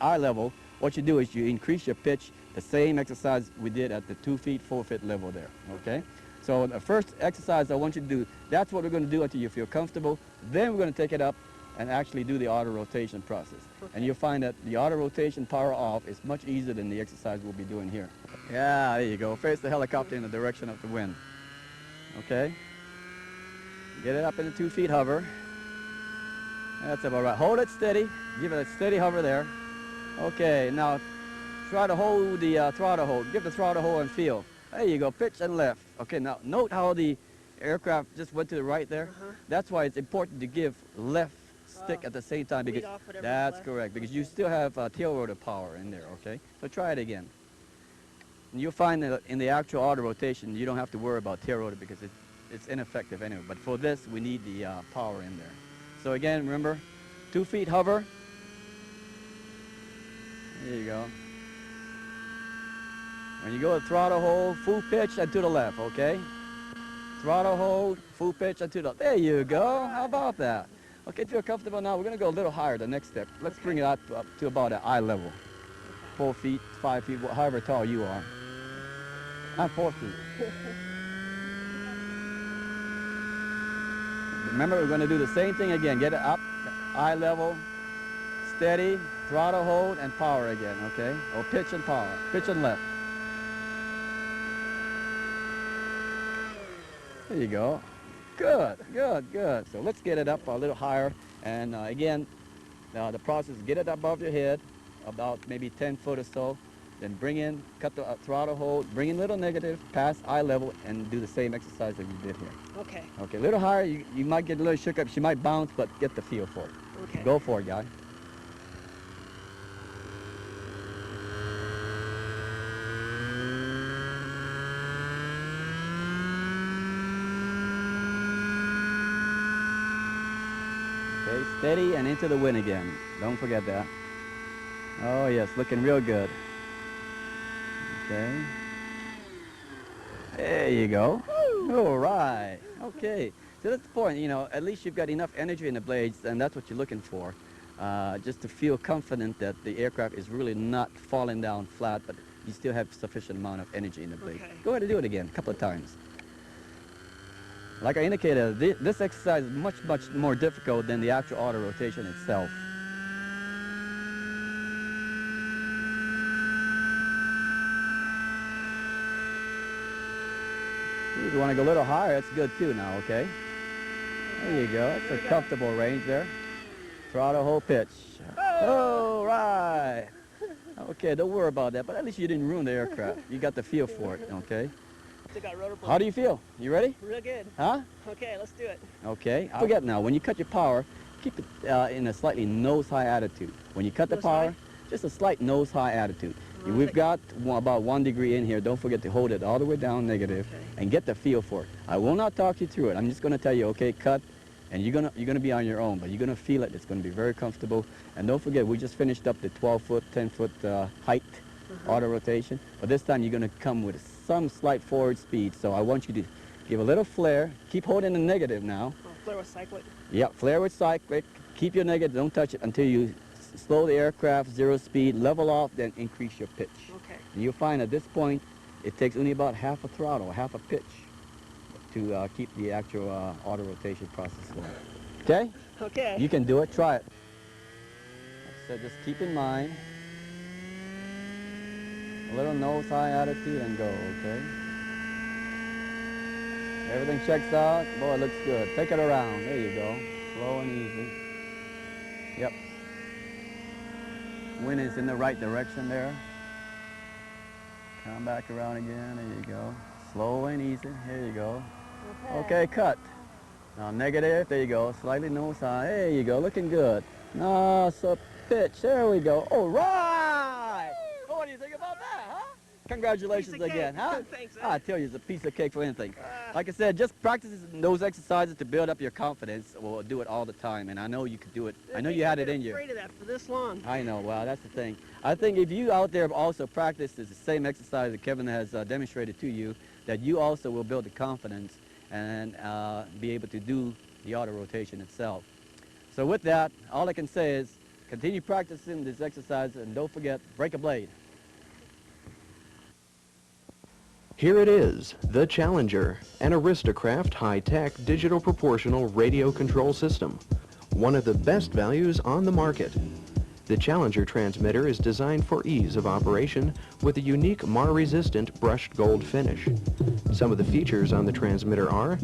eye level, what you do is you increase your pitch, the same exercise we did at the 2 feet, 4 foot level there, okay? So the first exercise I want you to do, that's what we're going to do until you feel comfortable. Then we're going to take it up and actually do the auto rotation process. Okay. And you'll find that the auto rotation power off is much easier than the exercise we'll be doing here. Yeah, there you go. Face the helicopter in the direction of the wind. Okay? Get it up in the 2 feet hover. That's about right. Hold it steady. Give it a steady hover there. Okay, now try to hold the throttle hold. Give the throttle hold and feel. There you go, pitch and left. Okay, now note how the aircraft just went to the right there. That's why it's important to give left stick at the same time, because that's correct, because you still have tail rotor power in there, okay? So try it again. And you'll find that in the actual auto rotation, you don't have to worry about tail rotor because it's ineffective anyway. But for this, we need the power in there. So again, remember, 2 feet hover. There you go. When you go to throttle hold, full pitch and to the left, okay? Throttle hold, full pitch and to the left. There you go. How about that? Okay, if you're comfortable now, we're going to go a little higher the next step. Let's bring it up to about at eye level. 4 feet, 5 feet, however tall you are. Not 4 feet. Remember, we're going to do the same thing again. Get it up, eye level, steady, throttle hold, and power again, okay? Or pitch and power, pitch and left. There you go. Good, good, good. So let's get it up a little higher. And again, the process is get it above your head, about maybe 10 foot or so. Then bring in, cut the throttle hold, bring in little negative, past eye level, and do the same exercise that you did here. Okay. Okay, a little higher, you might get a little shook up. She might bounce, but get the feel for it. Okay. Go for it, guy. Okay, steady and into the wind again. Don't forget that. Oh yes, looking real good. Okay. There you go. All right. Okay. So that's the point, you know, at least you've got enough energy in the blades, and that's what you're looking for. Just to feel confident that the aircraft is really not falling down flat, but you still have sufficient amount of energy in the blade. Okay. Go ahead and do it again a couple of times. Like I indicated, this exercise is much, much more difficult than the actual auto rotation itself. If you want to go a little higher, that's good too now, okay? There you go. It's a comfortable range there. Throttle, hold, pitch. Oh, right. Okay, don't worry about that, but at least you didn't ruin the aircraft. You got the feel for it, okay? How do you feel? You ready? Real good. Huh? Okay, let's do it. Okay. Forget now, when you cut your power, keep it in a slightly nose-high attitude. When you cut the power, just a slight nose-high attitude. We've got about 1 degree in here. Don't forget to hold it all the way down negative and get the feel for it. I will not talk you through it. I'm just going to tell you, okay, cut, and you're gonna be on your own, but you're going to feel it. It's going to be very comfortable. And don't forget, we just finished up the 12-foot, 10-foot height auto rotation. But this time you're going to come with some slight forward speed. So I want you to give a little flare. Keep holding the negative now. Oh, flare with cyclic. Yeah, flare with cyclic. Keep your negative. Don't touch it until you slow the aircraft, 0 speed, level off, then increase your pitch. Okay. And you'll find at this point, it takes only about half a throttle, half a pitch to keep the actual auto rotation process going. Okay? Okay. You can do it. Try it. So just keep in mind, a little nose-high attitude and go, okay? Everything checks out. Boy, it looks good. Take it around. There you go. Slow and easy. Yep. Wind is in the right direction there. Come back around again. There you go. Slow and easy. Here you go. Okay, cut. Now negative. There you go. Slightly nose high. There you go. Looking good. No, so pitch. There we go. All right. Oh, what do you think about that, huh? Congratulations again, huh? Thanks, I tell you, it's a piece of cake for anything. Like I said, just practice those exercises to build up your confidence. We'll do it all the time, and I know you could do it. I know you had it in you. I've been afraid of that for this long. I know. Well, that's the thing. I think if you out there also practice the same exercise that Kevin has demonstrated to you, that you also will build the confidence and be able to do the auto rotation itself. So with that, all I can say is continue practicing this exercise, and don't forget, break a blade. Here it is, the Challenger, an Aristocraft high-tech digital proportional radio control system. One of the best values on the market. The Challenger transmitter is designed for ease of operation with a unique mar-resistant brushed gold finish. Some of the features on the transmitter are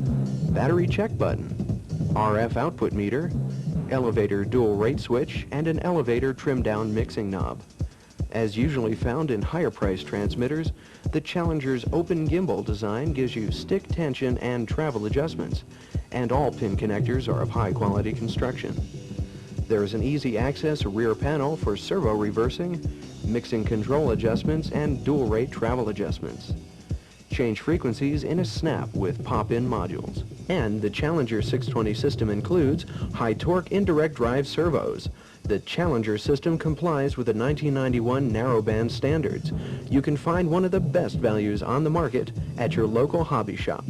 battery check button, RF output meter, elevator dual rate switch, and an elevator trim-down mixing knob. As usually found in higher-priced transmitters, the Challenger's open gimbal design gives you stick tension and travel adjustments, and all pin connectors are of high-quality construction. There is an easy access rear panel for servo reversing, mixing control adjustments, and dual rate travel adjustments. Change frequencies in a snap with pop-in modules. And the Challenger 620 system includes high torque indirect drive servos. The Challenger system complies with the 1991 narrowband standards. You can find one of the best values on the market at your local hobby shop.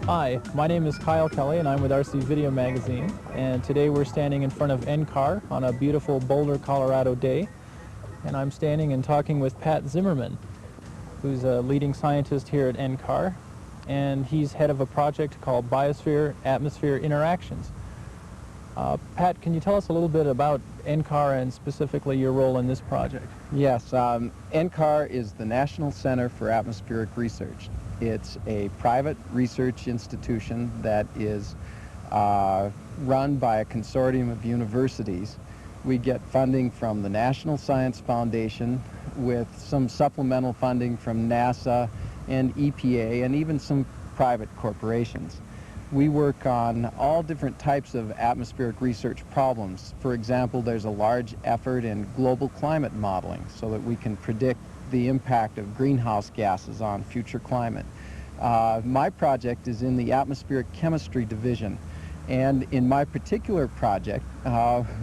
Hi, my name is Kyle Kelly and I'm with RC Video Magazine, and today we're standing in front of NCAR on a beautiful Boulder, Colorado day, and I'm standing and talking with Pat Zimmerman, who's a leading scientist here at NCAR, and he's head of a project called Biosphere-Atmosphere Interactions. Pat, can you tell us a little bit about NCAR and specifically your role in this project? Yes, NCAR is the National Center for Atmospheric Research. It's a private research institution that is run by a consortium of universities. We get funding from the National Science Foundation with some supplemental funding from NASA and EPA and even some private corporations. We work on all different types of atmospheric research problems. For example, there's a large effort in global climate modeling so that we can predict the impact of greenhouse gases on future climate. My project is in the atmospheric chemistry division, and in my particular project,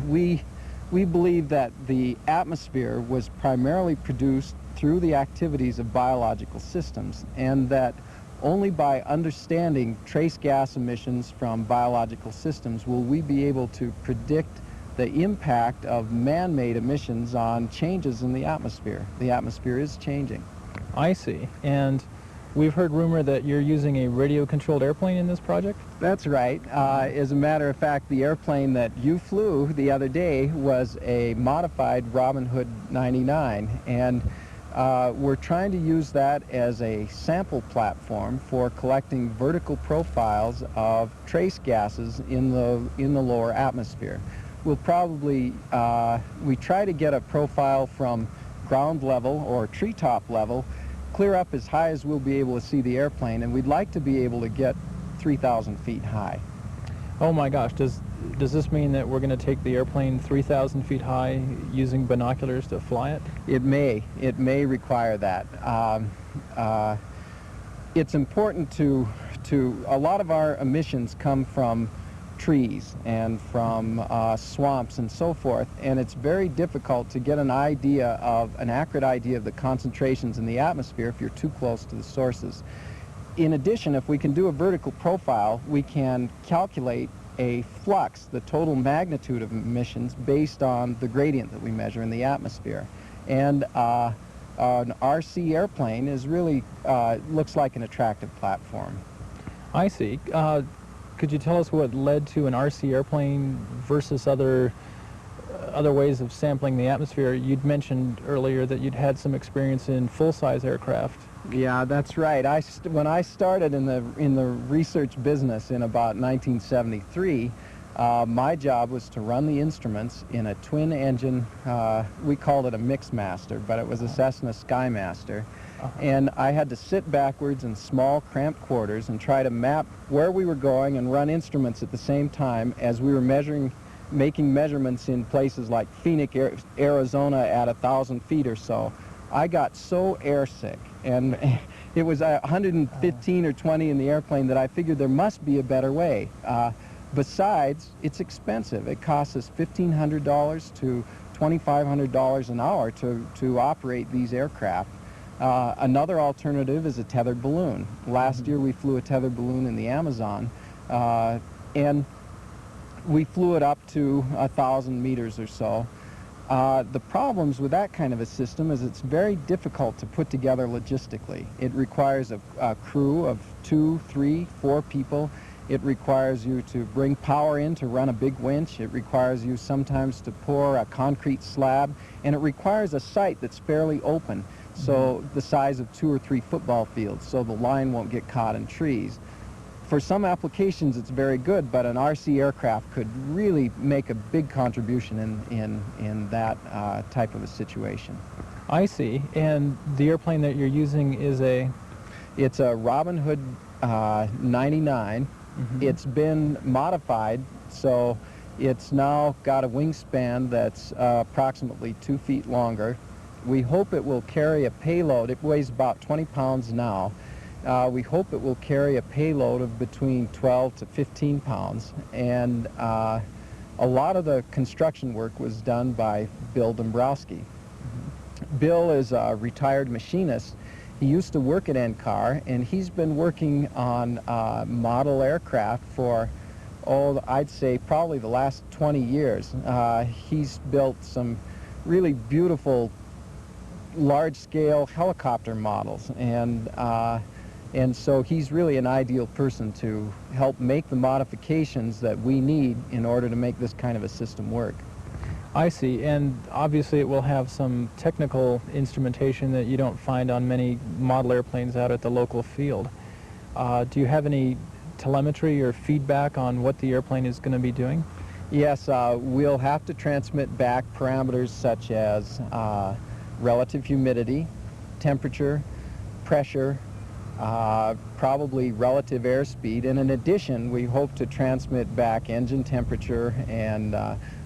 we believe that the atmosphere was primarily produced through the activities of biological systems, and that only by understanding trace gas emissions from biological systems will we be able to predict the impact of man-made emissions on changes in the atmosphere. The atmosphere is changing. I see. And we've heard rumor that you're using a radio-controlled airplane in this project? That's right. As a matter of fact, the airplane that you flew the other day was a modified Robin Hood 99, and we're trying to use that as a sample platform for collecting vertical profiles of trace gases in the lower atmosphere. We'll probably, we try to get a profile from ground level or treetop level, clear up as high as we'll be able to see the airplane, and we'd like to be able to get 3,000 feet high. Oh my gosh, does this mean that we're going to take the airplane 3,000 feet high using binoculars to fly it? It may require that. It's important to a lot of our emissions come from trees and from swamps and so forth, and it's very difficult to get an accurate idea of the concentrations in the atmosphere if you're too close to the sources. In addition, if we can do a vertical profile, we can calculate a flux, the total magnitude of emissions, based on the gradient that we measure in the atmosphere. And an RC airplane is really looks like an attractive platform. I see. Could you tell us what led to an RC airplane versus other ways of sampling the atmosphere? You'd mentioned earlier that you'd had some experience in full-size aircraft. Yeah, that's right. When I started in the research business in about 1973, my job was to run the instruments in a twin-engine, we called it a Mixmaster, but it was a Cessna Skymaster. And I had to sit backwards in small, cramped quarters and try to map where we were going and run instruments at the same time as we were making measurements in places like Phoenix, Arizona at 1,000 feet or so. I got so airsick, and it was 115 or 20 in the airplane, that I figured there must be a better way. Besides, it's expensive. It costs us $1,500 to $2,500 an hour to operate these aircraft. Another alternative is a tethered balloon. Last year we flew a tethered balloon in the Amazon, and we flew it up to 1,000 meters or so. The problems with that kind of a system is it's very difficult to put together logistically. It requires a crew of 2, 3, 4 people. It requires you to bring power in to run a big winch. It requires you sometimes to pour a concrete slab, and it requires a site that's fairly open, so the size of 2 or 3 football fields, so the line won't get caught in trees. For some applications it's very good, but an RC aircraft could really make a big contribution in that type of a situation. I see. And the airplane that you're using is It's a Robin Hood 99. It's been modified, so it's now got a wingspan that's approximately 2 feet longer. We hope it will carry a payload. It weighs about 20 pounds now. We hope it will carry a payload of between 12 to 15 pounds. And a lot of the construction work was done by Bill Dombrowski. Bill is a retired machinist. He used to work at NCAR, and he's been working on model aircraft for, I'd say probably the last 20 years. He's built some really beautiful large-scale helicopter models, and so he's really an ideal person to help make the modifications that we need in order to make this kind of a system work. I see, and obviously it will have some technical instrumentation that you don't find on many model airplanes out at the local field. Do you have any telemetry or feedback on what the airplane is going to be doing? Yes, we'll have to transmit back parameters such as relative humidity, temperature, pressure, probably relative airspeed, and in addition we hope to transmit back engine temperature and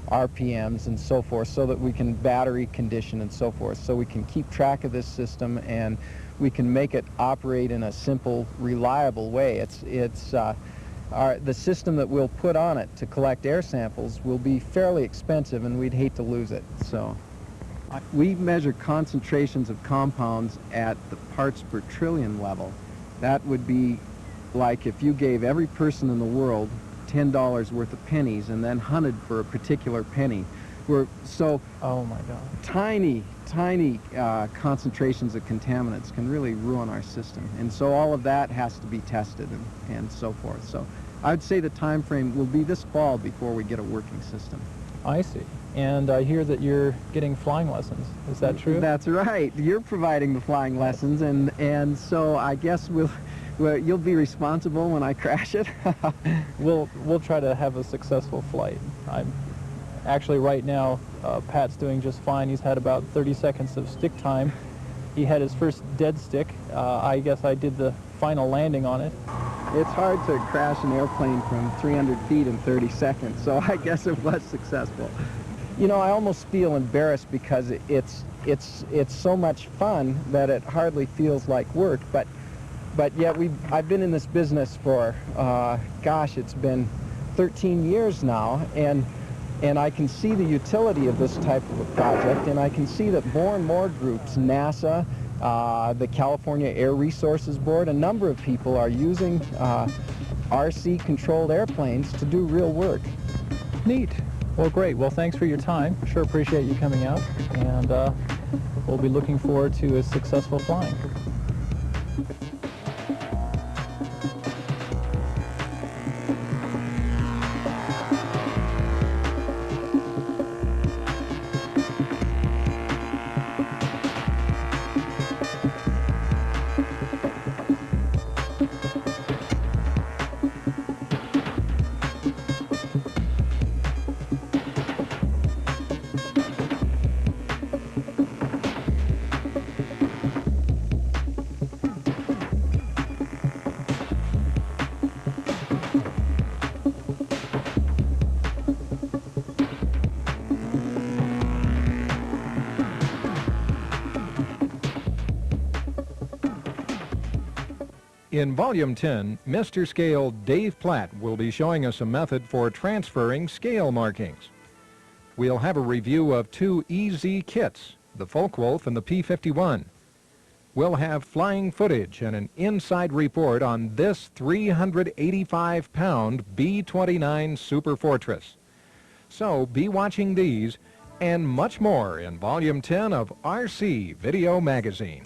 RPMs and so forth, so that we can battery condition and so forth, so we can keep track of this system and we can make it operate in a simple, reliable way. The system that we'll put on it to collect air samples will be fairly expensive, and we'd hate to lose it. So we measure concentrations of compounds at the parts per trillion level. That would be like if you gave every person in the world $10 worth of pennies and then hunted for a particular penny. Oh my God. Tiny concentrations of contaminants can really ruin our system, and so all of that has to be tested and so forth. So I'd say the time frame will be this fall before we get a working system. I see. And I hear that you're getting flying lessons. Is that true? That's right. You're providing the flying lessons, and so I guess you'll be responsible when I crash it. We'll try to have a successful flight. I'm actually right now, Pat's doing just fine. He's had about 30 seconds of stick time. He had his first dead stick. I guess I did the final landing on it. It's hard to crash an airplane from 300 feet in 30 seconds, so I guess it was successful. You know, I almost feel embarrassed because it's so much fun that it hardly feels like work, but yet I've been in this business for, gosh, it's been 13 years now, and I can see the utility of this type of a project, and I can see that more and more groups, NASA, the California Air Resources Board, a number of people are using RC-controlled airplanes to do real work. Neat. Well, great. Well, thanks for your time. Sure appreciate you coming out, and we'll be looking forward to a successful flying. In Volume 10, Mr. Scale Dave Platt will be showing us a method for transferring scale markings. We'll have a review of two EZ kits, the Folkwolf and the P-51. We'll have flying footage and an inside report on this 385-pound B-29 Super Fortress. So be watching these and much more in Volume 10 of RC Video Magazine.